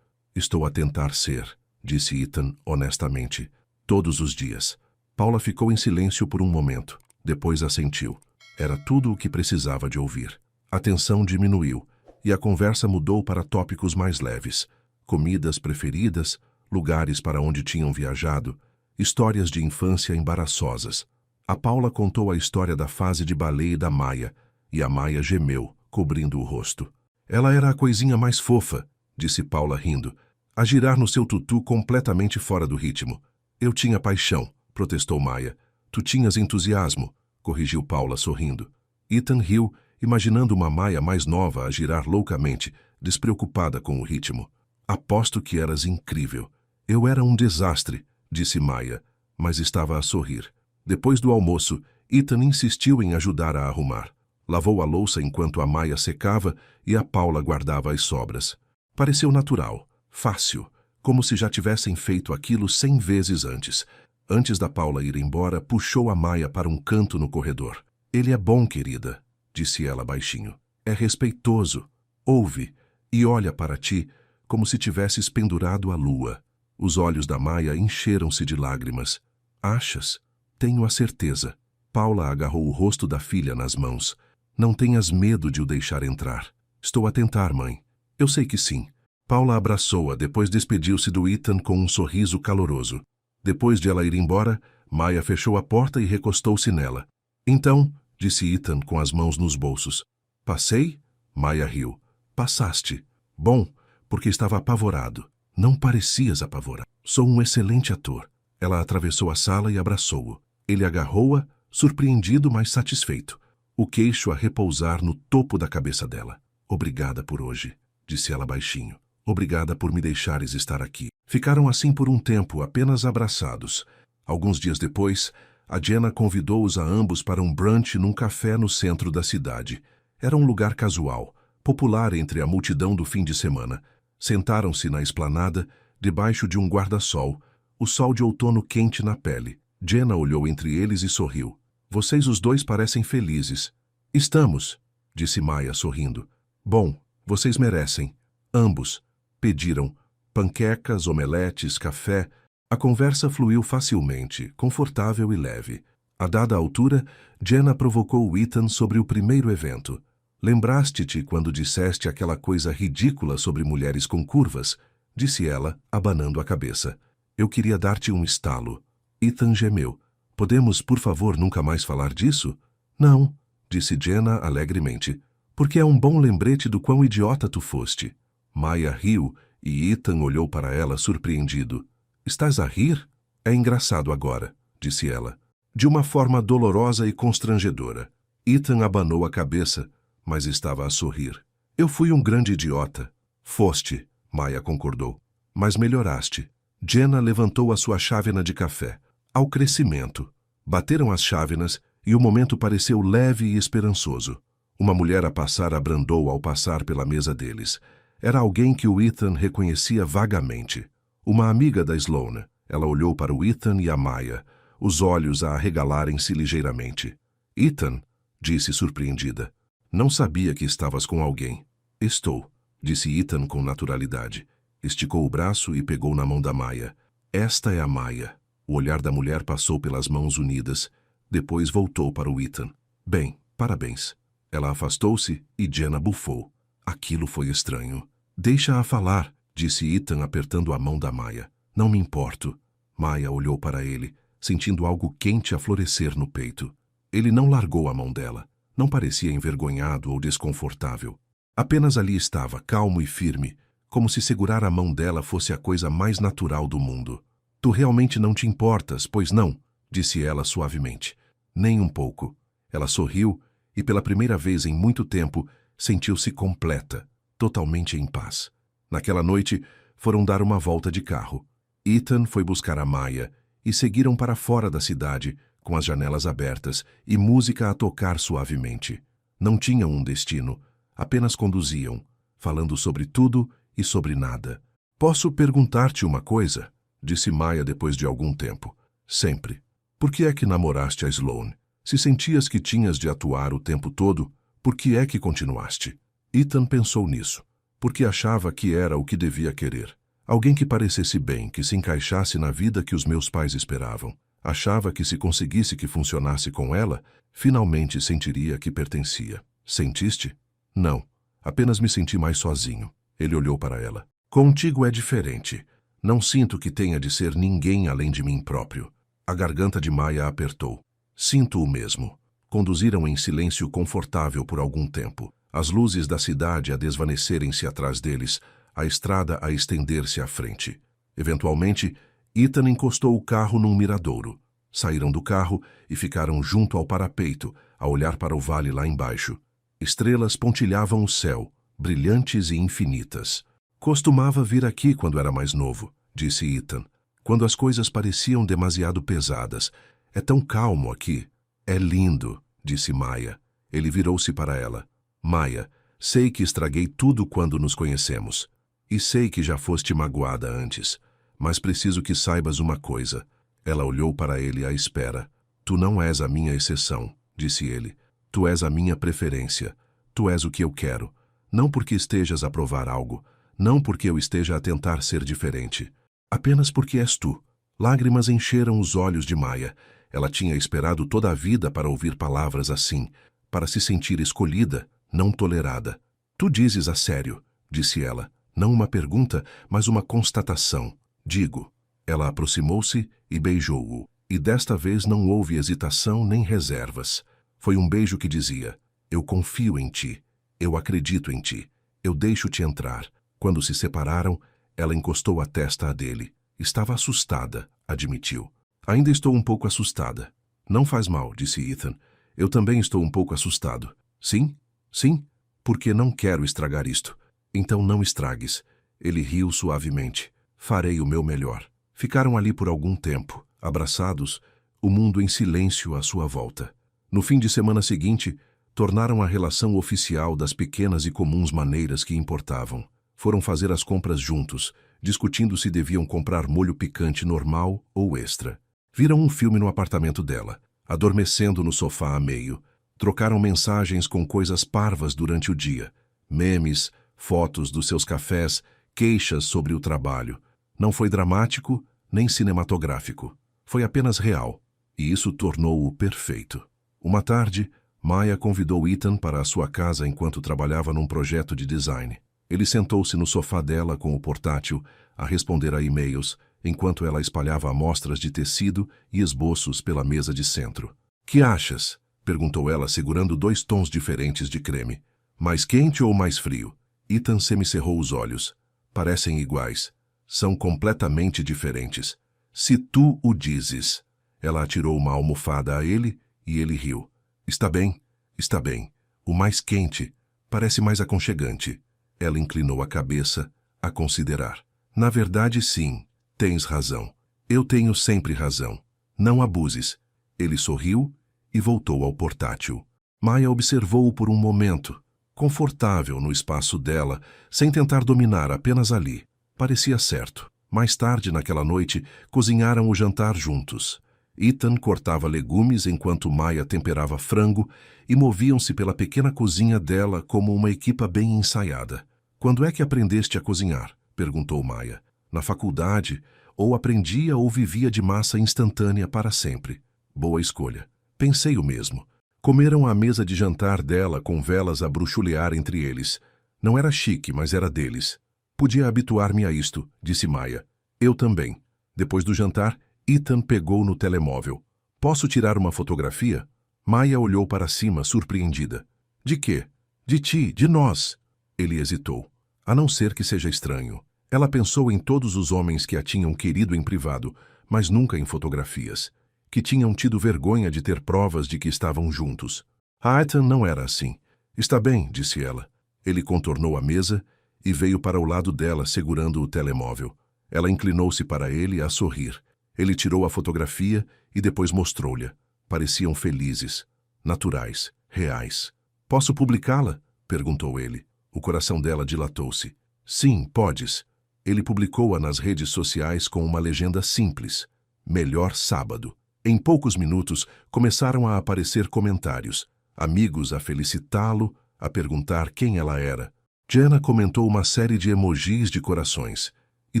Estou a tentar ser, disse Ethan honestamente, todos os dias. Paula ficou em silêncio por um momento, depois assentiu. Era tudo o que precisava de ouvir. A tensão diminuiu, e a conversa mudou para tópicos mais leves. Comidas preferidas, lugares para onde tinham viajado, histórias de infância embaraçosas. A Paula contou a história da fase de baleia da Maia, e a Maia gemeu, cobrindo o rosto. Ela era a coisinha mais fofa, disse Paula rindo, a girar no seu tutu completamente fora do ritmo. Eu tinha paixão, protestou Maia. Tu tinhas entusiasmo, corrigiu Paula sorrindo. Ethan riu, imaginando uma Maia mais nova a girar loucamente, despreocupada com o ritmo. Aposto que eras incrível. Eu era um desastre, disse Maia, mas estava a sorrir. Depois do almoço, Ethan insistiu em ajudar a arrumar. Lavou a louça enquanto a Maia secava e a Paula guardava as sobras. Pareceu natural, fácil, como se já tivessem feito aquilo 100 vezes antes. Antes da Paula ir embora, puxou a Maia para um canto no corredor. Ele é bom, querida, disse ela baixinho. É respeitoso. Ouve e olha para ti como se tivesses pendurado a lua. Os olhos da Maia encheram-se de lágrimas. Achas? Tenho a certeza. Paula agarrou o rosto da filha nas mãos. Não tenhas medo de o deixar entrar. Estou a tentar, mãe. Eu sei que sim. Paula abraçou-a, depois despediu-se do Ethan com um sorriso caloroso. Depois de ela ir embora, Maia fechou a porta e recostou-se nela. Então, disse Ethan com as mãos nos bolsos. Passei? Maia riu. Passaste. Bom, porque estava apavorado. Não parecias apavorado. Sou um excelente ator. Ela atravessou a sala e abraçou-o. Ele agarrou-a, surpreendido, mas satisfeito. O queixo a repousar no topo da cabeça dela. Obrigada por hoje, disse ela baixinho. Obrigada por me deixares estar aqui. Ficaram assim por um tempo, apenas abraçados. Alguns dias depois, a Jenna convidou-os a ambos para um brunch num café no centro da cidade. Era um lugar casual, popular entre a multidão do fim de semana. Sentaram-se na esplanada, debaixo de um guarda-sol, o sol de outono quente na pele. Jenna olhou entre eles e sorriu. Vocês os dois parecem felizes. Estamos, disse Maia sorrindo. Bom, vocês merecem. Ambos. Pediram panquecas, omeletes, café. A conversa fluiu facilmente, confortável e leve. A dada altura, Jenna provocou o Ethan sobre o primeiro evento. Lembraste-te quando disseste aquela coisa ridícula sobre mulheres com curvas? Disse ela, abanando a cabeça. Eu queria dar-te um estalo. Ethan gemeu. Podemos, por favor, nunca mais falar disso? Não, disse Jenna alegremente, porque é um bom lembrete do quão idiota tu foste. Maia riu e Ethan olhou para ela surpreendido. Estás a rir? É engraçado agora, disse ela, de uma forma dolorosa e constrangedora. Ethan abanou a cabeça, mas estava a sorrir. Eu fui um grande idiota. Foste, Maia concordou, mas melhoraste. Jenna levantou a sua chávena de café. Ao crescimento. Bateram as chávenas e o momento pareceu leve e esperançoso. Uma mulher a passar abrandou ao passar pela mesa deles. Era alguém que o Ethan reconhecia vagamente. Uma amiga da Sloane. Ela olhou para o Ethan e a Maia, os olhos a arregalarem-se ligeiramente. Ethan, disse surpreendida. Não sabia que estavas com alguém. Estou, disse Ethan com naturalidade. Esticou o braço e pegou na mão da Maia. Esta é a Maia. O olhar da mulher passou pelas mãos unidas. Depois voltou para o Ethan. Bem, parabéns. Ela afastou-se e Jenna bufou. Aquilo foi estranho. Deixa-a falar, disse Ethan apertando a mão da Maia. Não me importo. Maia olhou para ele, sentindo algo quente a florescer no peito. Ele não largou a mão dela. Não parecia envergonhado ou desconfortável. Apenas ali estava, calmo e firme, como se segurar a mão dela fosse a coisa mais natural do mundo. Tu realmente não te importas, pois não? Disse ela suavemente. Nem um pouco. Ela sorriu e, pela primeira vez em muito tempo, sentiu-se completa, totalmente em paz. Naquela noite, foram dar uma volta de carro. Ethan foi buscar a Maya e seguiram para fora da cidade, com as janelas abertas e música a tocar suavemente. Não tinham um destino, apenas conduziam, falando sobre tudo e sobre nada. Posso perguntar-te uma coisa? Disse Maya depois de algum tempo. Sempre. Por que é que namoraste a Sloane? Se sentias que tinhas de atuar o tempo todo, por que é que continuaste? Ethan pensou nisso, porque achava que era o que devia querer. Alguém que parecesse bem, que se encaixasse na vida que os meus pais esperavam. Achava que se conseguisse que funcionasse com ela, finalmente sentiria que pertencia. Sentiste? Não. Apenas me senti mais sozinho. Ele olhou para ela. Contigo é diferente. Não sinto que tenha de ser ninguém além de mim próprio. A garganta de Maya apertou. Sinto o mesmo. Conduziram em silêncio confortável por algum tempo. As luzes da cidade a desvanecerem-se atrás deles, a estrada a estender-se à frente. Eventualmente, Ethan encostou o carro num miradouro. Saíram do carro e ficaram junto ao parapeito, a olhar para o vale lá embaixo. Estrelas pontilhavam o céu, brilhantes e infinitas. Costumava vir aqui quando era mais novo, disse Ethan, quando as coisas pareciam demasiado pesadas. É tão calmo aqui. É lindo, disse Maya. Ele virou-se para ela. Maya, sei que estraguei tudo quando nos conhecemos. E sei que já foste magoada antes. Mas preciso que saibas uma coisa. Ela olhou para ele à espera. Tu não és a minha exceção, disse ele. Tu és a minha preferência. Tu és o que eu quero. Não porque estejas a provar algo. Não porque eu esteja a tentar ser diferente. Apenas porque és tu. Lágrimas encheram os olhos de Maya. Ela tinha esperado toda a vida para ouvir palavras assim, para se sentir escolhida, não tolerada. Tu dizes a sério, disse ela. Não uma pergunta, mas uma constatação. Digo. Ela aproximou-se e beijou-o. E desta vez não houve hesitação nem reservas. Foi um beijo que dizia, eu confio em ti. Eu acredito em ti. Eu deixo-te entrar. Quando se separaram, ela encostou a testa a dele. Estava assustada, admitiu. Ainda estou um pouco assustada. Não faz mal, disse Ethan. Eu também estou um pouco assustado. Sim? Sim? Porque não quero estragar isto. Então não estragues. Ele riu suavemente. Farei o meu melhor. Ficaram ali por algum tempo, abraçados, o mundo em silêncio à sua volta. No fim de semana seguinte, tornaram a relação oficial das pequenas e comuns maneiras que importavam. Foram fazer as compras juntos, discutindo se deviam comprar molho picante normal ou extra. Viram um filme no apartamento dela, adormecendo no sofá a meio. Trocaram mensagens com coisas parvas durante o dia. Memes, fotos dos seus cafés, queixas sobre o trabalho. Não foi dramático, nem cinematográfico. Foi apenas real, e isso tornou-o perfeito. Uma tarde, Maya convidou Ethan para a sua casa enquanto trabalhava num projeto de design. Ele sentou-se no sofá dela com o portátil, a responder a e-mails, enquanto ela espalhava amostras de tecido e esboços pela mesa de centro. Que achas? Perguntou ela, segurando 2 tons diferentes de creme. Mais quente ou mais frio? Ethan semicerrou os olhos. Parecem iguais. São completamente diferentes. Se tu o dizes. Ela atirou uma almofada a ele e ele riu. Está bem, está bem. O mais quente parece mais aconchegante. Ela inclinou a cabeça, a considerar. Na verdade, sim, tens razão. Eu tenho sempre razão. Não abuses. Ele sorriu e voltou ao portátil. Maya observou-o por um momento, confortável no espaço dela, sem tentar dominar, apenas ali. Parecia certo. Mais tarde, naquela noite, cozinharam o jantar juntos. Ethan cortava legumes enquanto Maya temperava frango e moviam-se pela pequena cozinha dela como uma equipa bem ensaiada. Quando é que aprendeste a cozinhar? Perguntou Maya. Na faculdade, ou aprendia ou vivia de massa instantânea para sempre. Boa escolha. Pensei o mesmo. Comeram à mesa de jantar dela com velas a bruxulear entre eles. Não era chique, mas era deles. Podia habituar-me a isto, disse Maya. Eu também. Depois do jantar, Ethan pegou no telemóvel. Posso tirar uma fotografia? Maya olhou para cima, surpreendida. De quê? De ti, de nós. Ele hesitou. A não ser que seja estranho. Ela pensou em todos os homens que a tinham querido em privado, mas nunca em fotografias. Que tinham tido vergonha de ter provas de que estavam juntos. A Ethan não era assim. Está bem, disse ela. Ele contornou a mesa e veio para o lado dela segurando o telemóvel. Ela inclinou-se para ele a sorrir. Ele tirou a fotografia e depois mostrou-lhe. Pareciam felizes, naturais, reais. Posso publicá-la? Perguntou ele. O coração dela dilatou-se. Sim, podes. Ele publicou-a nas redes sociais com uma legenda simples. Melhor sábado. Em poucos minutos, começaram a aparecer comentários. Amigos a felicitá-lo, a perguntar quem ela era. Jenna comentou uma série de emojis de corações. E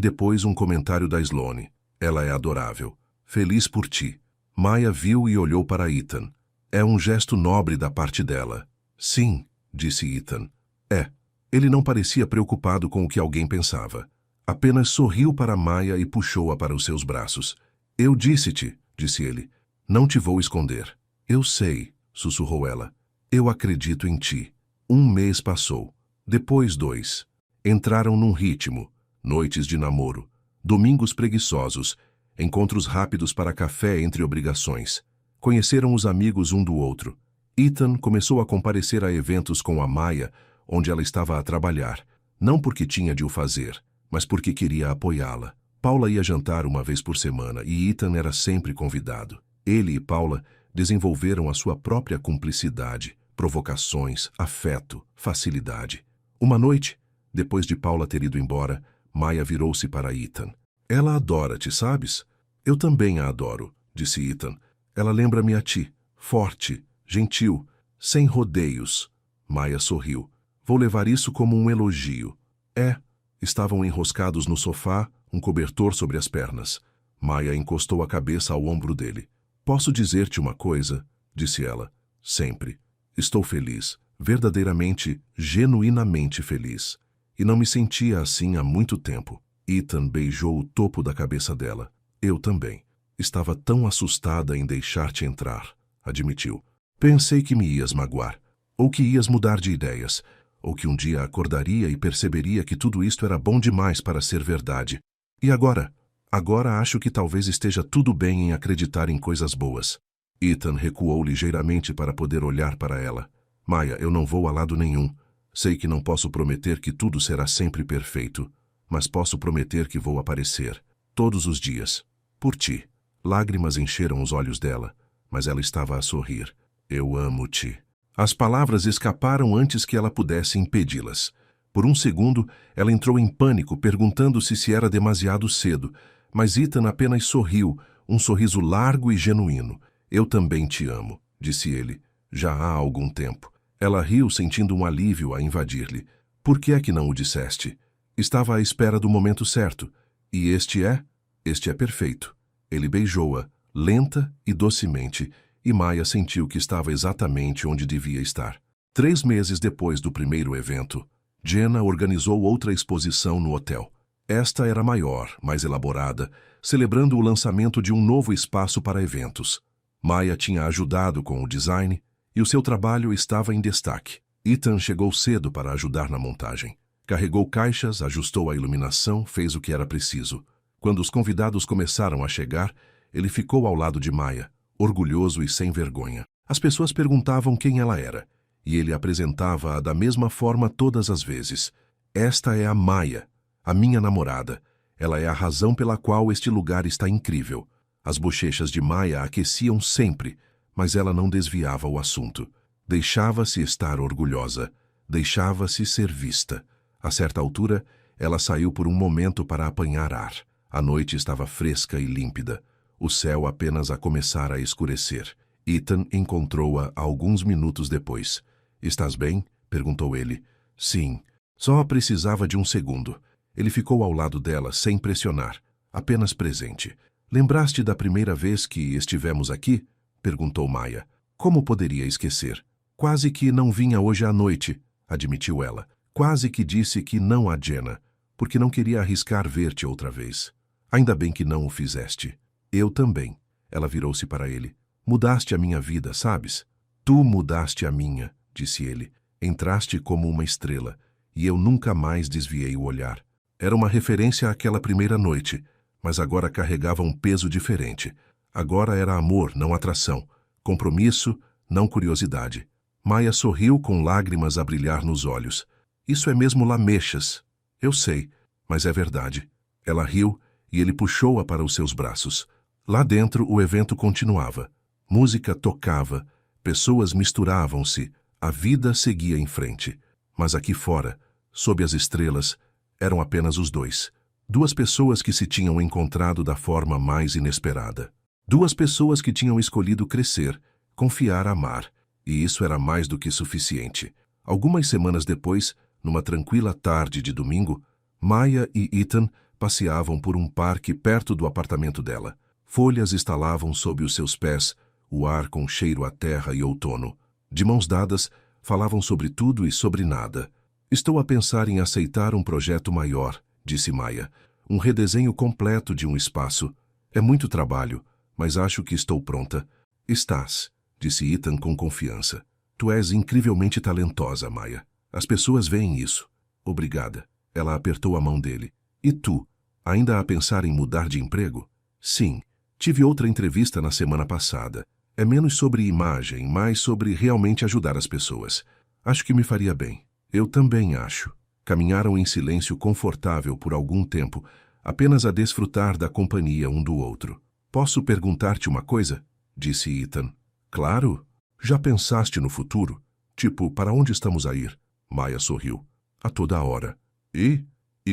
depois um comentário da Sloane. Ela é adorável. Feliz por ti. Maya viu e olhou para Ethan. É um gesto nobre da parte dela. Sim, disse Ethan. É. Ele não parecia preocupado com o que alguém pensava. Apenas sorriu para Maya e puxou-a para os seus braços. Eu disse-te, disse ele. Não te vou esconder. Eu sei, sussurrou ela. Eu acredito em ti. 1 mês passou. Depois 2. Entraram num ritmo. Noites de namoro. Domingos preguiçosos. Encontros rápidos para café entre obrigações. Conheceram os amigos um do outro. Ethan começou a comparecer a eventos com a Maya, onde ela estava a trabalhar. Não porque tinha de o fazer, mas porque queria apoiá-la. Paula ia jantar uma vez por semana e Ethan era sempre convidado. Ele e Paula desenvolveram a sua própria cumplicidade, provocações, afeto, facilidade. Uma noite, depois de Paula ter ido embora, Maya virou-se para Ethan. Ela adora-te, sabes? Eu também a adoro, disse Ethan. Ela lembra-me a ti, forte, gentil, sem rodeios. Maya sorriu. Vou levar isso como um elogio. É. Estavam enroscados no sofá, um cobertor sobre as pernas. Maya encostou a cabeça ao ombro dele. Posso dizer-te uma coisa? Disse ela. Sempre. Estou feliz, verdadeiramente, genuinamente feliz. E não me sentia assim há muito tempo. Ethan beijou o topo da cabeça dela. Eu também. Estava tão assustada em deixar-te entrar, admitiu. Pensei que me ias magoar, ou que ias mudar de ideias, ou que um dia acordaria e perceberia que tudo isto era bom demais para ser verdade. E agora? Agora acho que talvez esteja tudo bem em acreditar em coisas boas. Ethan recuou ligeiramente para poder olhar para ela. Maya, eu não vou a lado nenhum. Sei que não posso prometer que tudo será sempre perfeito, mas posso prometer que vou aparecer, todos os dias, por ti. Lágrimas encheram os olhos dela, mas ela estava a sorrir. Eu amo-te. As palavras escaparam antes que ela pudesse impedi-las. Por um segundo, ela entrou em pânico, perguntando-se se era demasiado cedo, mas Ethan apenas sorriu, um sorriso largo e genuíno. Eu também te amo, disse ele, já há algum tempo. Ela riu, sentindo um alívio a invadir-lhe. Por que é que não o disseste? Estava à espera do momento certo. E este é? Este é perfeito. Ele beijou-a, lenta e docemente, e Maya sentiu que estava exatamente onde devia estar. 3 meses depois do primeiro evento, Jenna organizou outra exposição no hotel. Esta era maior, mais elaborada, celebrando o lançamento de um novo espaço para eventos. Maya tinha ajudado com o design e o seu trabalho estava em destaque. Ethan chegou cedo para ajudar na montagem. Carregou caixas, ajustou a iluminação, fez o que era preciso. Quando os convidados começaram a chegar, ele ficou ao lado de Maya, orgulhoso e sem vergonha. As pessoas perguntavam quem ela era, e ele apresentava-a da mesma forma todas as vezes. Esta é a Maya, a minha namorada. Ela é a razão pela qual este lugar está incrível. As bochechas de Maya aqueciam sempre, mas ela não desviava o assunto. Deixava-se estar orgulhosa, deixava-se ser vista. A certa altura, ela saiu por um momento para apanhar ar. A noite estava fresca e límpida. O céu apenas a começar a escurecer. Ethan encontrou-a alguns minutos depois. Estás bem? Perguntou ele. Sim. Só precisava de um segundo. Ele ficou ao lado dela sem pressionar, apenas presente. Lembraste da primeira vez que estivemos aqui? Perguntou Maya. Como poderia esquecer? Quase que não vinha hoje à noite, admitiu ela. Quase que disse que não a Jenna, porque não queria arriscar ver-te outra vez. Ainda bem que não o fizeste. Eu também. Ela virou-se para ele. Mudaste a minha vida, sabes? Tu mudaste a minha, disse ele. Entraste como uma estrela, e eu nunca mais desviei o olhar. Era uma referência àquela primeira noite, mas agora carregava um peso diferente. Agora era amor, não atração. Compromisso, não curiosidade. Maya sorriu com lágrimas a brilhar nos olhos. Isso é mesmo lamechas. Eu sei, mas é verdade. Ela riu e ele puxou-a para os seus braços. Lá dentro o evento continuava. Música tocava, pessoas misturavam-se, a vida seguia em frente. Mas aqui fora, sob as estrelas, eram apenas os dois. Duas pessoas que se tinham encontrado da forma mais inesperada. Duas pessoas que tinham escolhido crescer, confiar, amar, e isso era mais do que suficiente. Algumas semanas depois, numa tranquila tarde de domingo, Maya e Ethan passeavam por um parque perto do apartamento dela. Folhas estalavam sob os seus pés, o ar com cheiro a terra e outono. De mãos dadas, falavam sobre tudo e sobre nada. Estou a pensar em aceitar um projeto maior, disse Maya. Um redesenho completo de um espaço. É muito trabalho, mas acho que estou pronta. Estás, disse Ethan com confiança. Tu és incrivelmente talentosa, Maya. As pessoas veem isso. Obrigada. Ela apertou a mão dele. E tu? Ainda a pensar em mudar de emprego? Sim. Tive outra entrevista na semana passada. É menos sobre imagem, mais sobre realmente ajudar as pessoas. Acho que me faria bem. Eu também acho. Caminharam em silêncio confortável por algum tempo, apenas a desfrutar da companhia um do outro. Posso perguntar-te uma coisa? Disse Ethan. Claro. Já pensaste no futuro? Tipo, para onde estamos a ir? Maya sorriu. A toda hora. E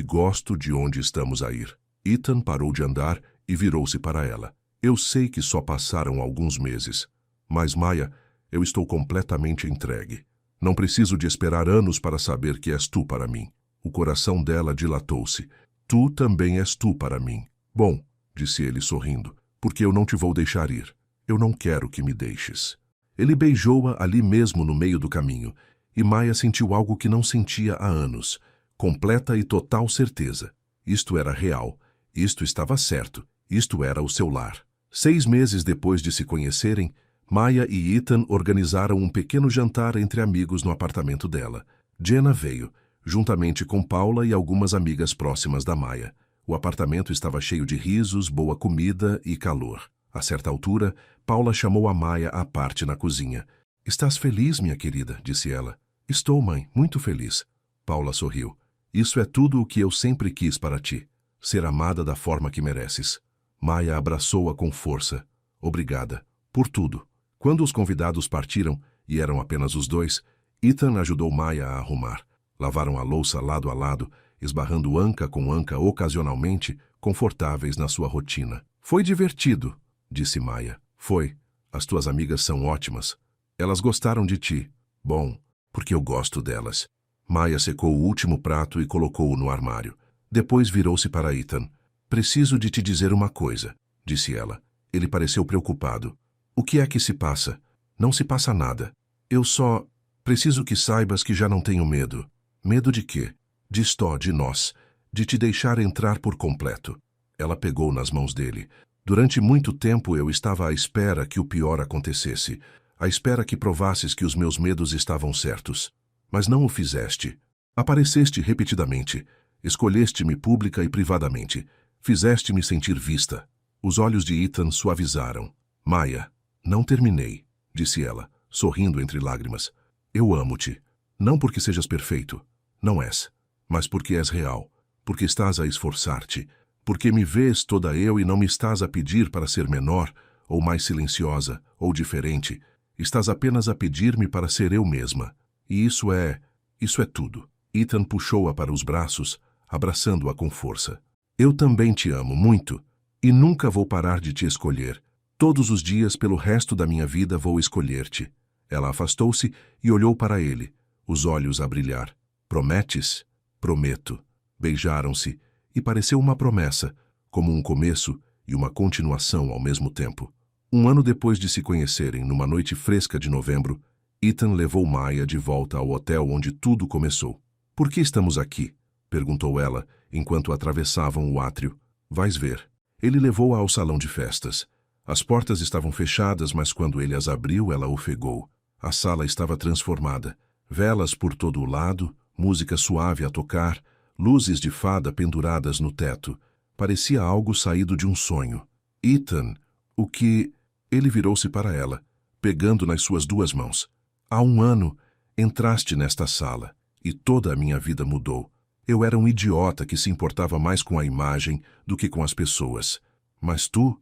gosto de onde estamos a ir. Ethan parou de andar e virou-se para ela. Eu sei que só passaram alguns meses. Mas, Maya, eu estou completamente entregue. Não preciso de esperar anos para saber que és tu para mim. O coração dela dilatou-se. Tu também és tu para mim. Bom, disse ele sorrindo, porque eu não te vou deixar ir. Eu não quero que me deixes. Ele beijou-a ali mesmo no meio do caminho, e Maya sentiu algo que não sentia há anos. Completa e total certeza. Isto era real. Isto estava certo. Isto era o seu lar. 6 meses depois de se conhecerem, Maya e Ethan organizaram um pequeno jantar entre amigos no apartamento dela. Jenna veio, juntamente com Paula e algumas amigas próximas da Maya. O apartamento estava cheio de risos, boa comida e calor. A certa altura, Paula chamou a Maya à parte na cozinha. Estás feliz, minha querida? Disse ela. Estou, mãe, muito feliz. Paula sorriu. Isso é tudo o que eu sempre quis para ti. Ser amada da forma que mereces. Maya abraçou-a com força. Obrigada. Por tudo. Quando os convidados partiram, e eram apenas os dois, Ethan ajudou Maya a arrumar. Lavaram a louça lado a lado, esbarrando anca com anca ocasionalmente, confortáveis na sua rotina. Foi divertido, disse Maya. Foi. As tuas amigas são ótimas. Elas gostaram de ti. Bom, porque eu gosto delas. Maya secou o último prato e colocou-o no armário. Depois virou-se para Ethan. Preciso de te dizer uma coisa, disse ela. Ele pareceu preocupado. O que é que se passa? Não se passa nada. Eu só... Preciso que saibas que já não tenho medo. Medo de quê? De nós. De te deixar entrar por completo. Ela pegou nas mãos dele. Durante muito tempo eu estava à espera que o pior acontecesse. À espera que provasses que os meus medos estavam certos. Mas não o fizeste. Apareceste repetidamente. Escolheste-me pública e privadamente. Fizeste-me sentir vista. Os olhos de Ethan suavizaram. Maya, não terminei, disse ela, sorrindo entre lágrimas. Eu amo-te. Não porque sejas perfeito. Não és. Mas porque és real. Porque estás a esforçar-te. Porque me vês toda eu e não me estás a pedir para ser menor, ou mais silenciosa, ou diferente. Estás apenas a pedir-me para ser eu mesma. E isso é tudo. Ethan puxou-a para os braços, abraçando-a com força. Eu também te amo muito, e nunca vou parar de te escolher. Todos os dias, pelo resto da minha vida, vou escolher-te. Ela afastou-se e olhou para ele, os olhos a brilhar. Prometes? Prometo. Beijaram-se, e pareceu uma promessa, como um começo e uma continuação ao mesmo tempo. 1 ano depois de se conhecerem, numa noite fresca de novembro, Ethan levou Maya de volta ao hotel onde tudo começou. Por que estamos aqui? Perguntou ela, enquanto atravessavam o átrio. Vais ver. Ele levou-a ao salão de festas. As portas estavam fechadas, mas quando ele as abriu, ela ofegou. A sala estava transformada. Velas por todo o lado, música suave a tocar, luzes de fada penduradas no teto. Parecia algo saído de um sonho. Ethan, o que... Ele virou-se para ela, pegando nas suas 2 mãos. Há 1 ano, entraste nesta sala, e toda a minha vida mudou. Eu era um idiota que se importava mais com a imagem do que com as pessoas. Mas tu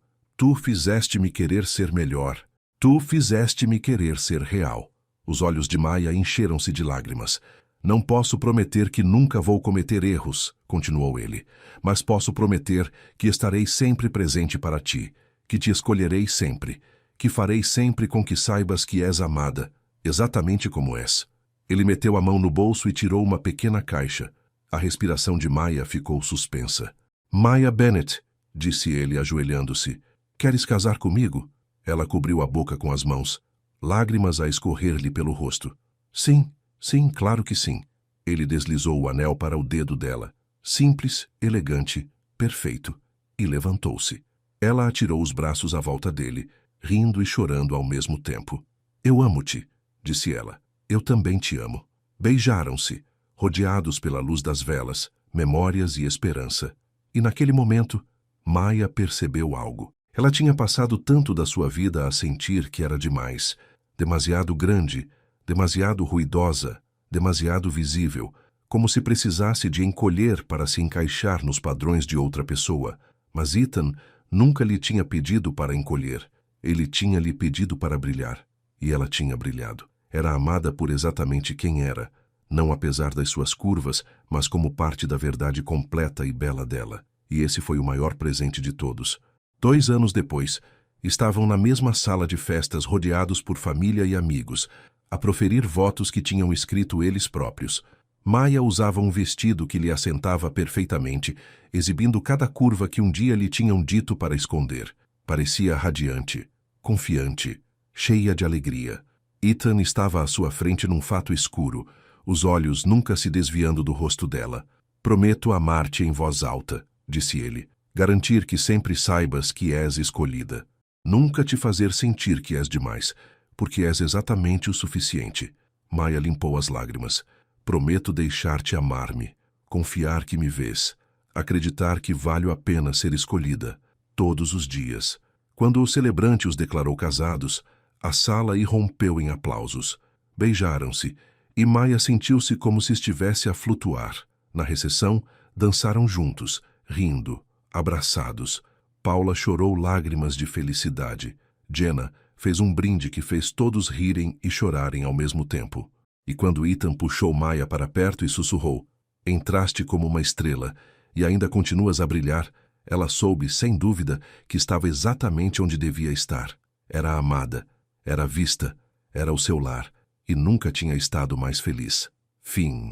fizeste-me querer ser melhor. Tu fizeste-me querer ser real. Os olhos de Maya encheram-se de lágrimas. Não posso prometer que nunca vou cometer erros, continuou ele, mas posso prometer que estarei sempre presente para ti, que te escolherei sempre, que farei sempre com que saibas que és amada, exatamente como és. Ele meteu a mão no bolso e tirou uma pequena caixa. A respiração de Maya ficou suspensa. Maya Bennett, disse ele, ajoelhando-se. Queres casar comigo? Ela cobriu a boca com as mãos, lágrimas a escorrer-lhe pelo rosto. Sim, claro que sim. Ele deslizou o anel para o dedo dela. Simples, elegante, perfeito. E levantou-se. Ela atirou os braços à volta dele, rindo e chorando ao mesmo tempo. Eu amo-te, disse ela. Eu também te amo. Beijaram-se, rodeados pela luz das velas, memórias e esperança. E naquele momento, Maya percebeu algo. Ela tinha passado tanto da sua vida a sentir que era demais, demasiado grande, demasiado ruidosa, demasiado visível, como se precisasse de encolher para se encaixar nos padrões de outra pessoa. Mas Ethan nunca lhe tinha pedido para encolher. Ele tinha lhe pedido para brilhar. E ela tinha brilhado. Era amada por exatamente quem era, não apesar das suas curvas, mas como parte da verdade completa e bela dela. E esse foi o maior presente de todos. 2 anos depois, estavam na mesma sala de festas rodeados por família e amigos, a proferir votos que tinham escrito eles próprios. Maya usava um vestido que lhe assentava perfeitamente, exibindo cada curva que um dia lhe tinham dito para esconder. Parecia radiante, confiante, cheia de alegria. Ethan estava à sua frente num fato escuro, os olhos nunca se desviando do rosto dela. Prometo amar-te em voz alta, disse ele. Garantir que sempre saibas que és escolhida. Nunca te fazer sentir que és demais, porque és exatamente o suficiente. Maya limpou as lágrimas. Prometo deixar-te amar-me, confiar que me vês, acreditar que valho a pena ser escolhida, todos os dias. Quando o celebrante os declarou casados, a sala irrompeu em aplausos. Beijaram-se, e Maya sentiu-se como se estivesse a flutuar. Na recepção, dançaram juntos, rindo, abraçados. Paula chorou lágrimas de felicidade. Jenna fez um brinde que fez todos rirem e chorarem ao mesmo tempo. E quando Ethan puxou Maya para perto e sussurrou, entraste como uma estrela e ainda continuas a brilhar, ela soube, sem dúvida, que estava exatamente onde devia estar. Era amada, era vista, era o seu lar, e nunca tinha estado mais feliz. Fim.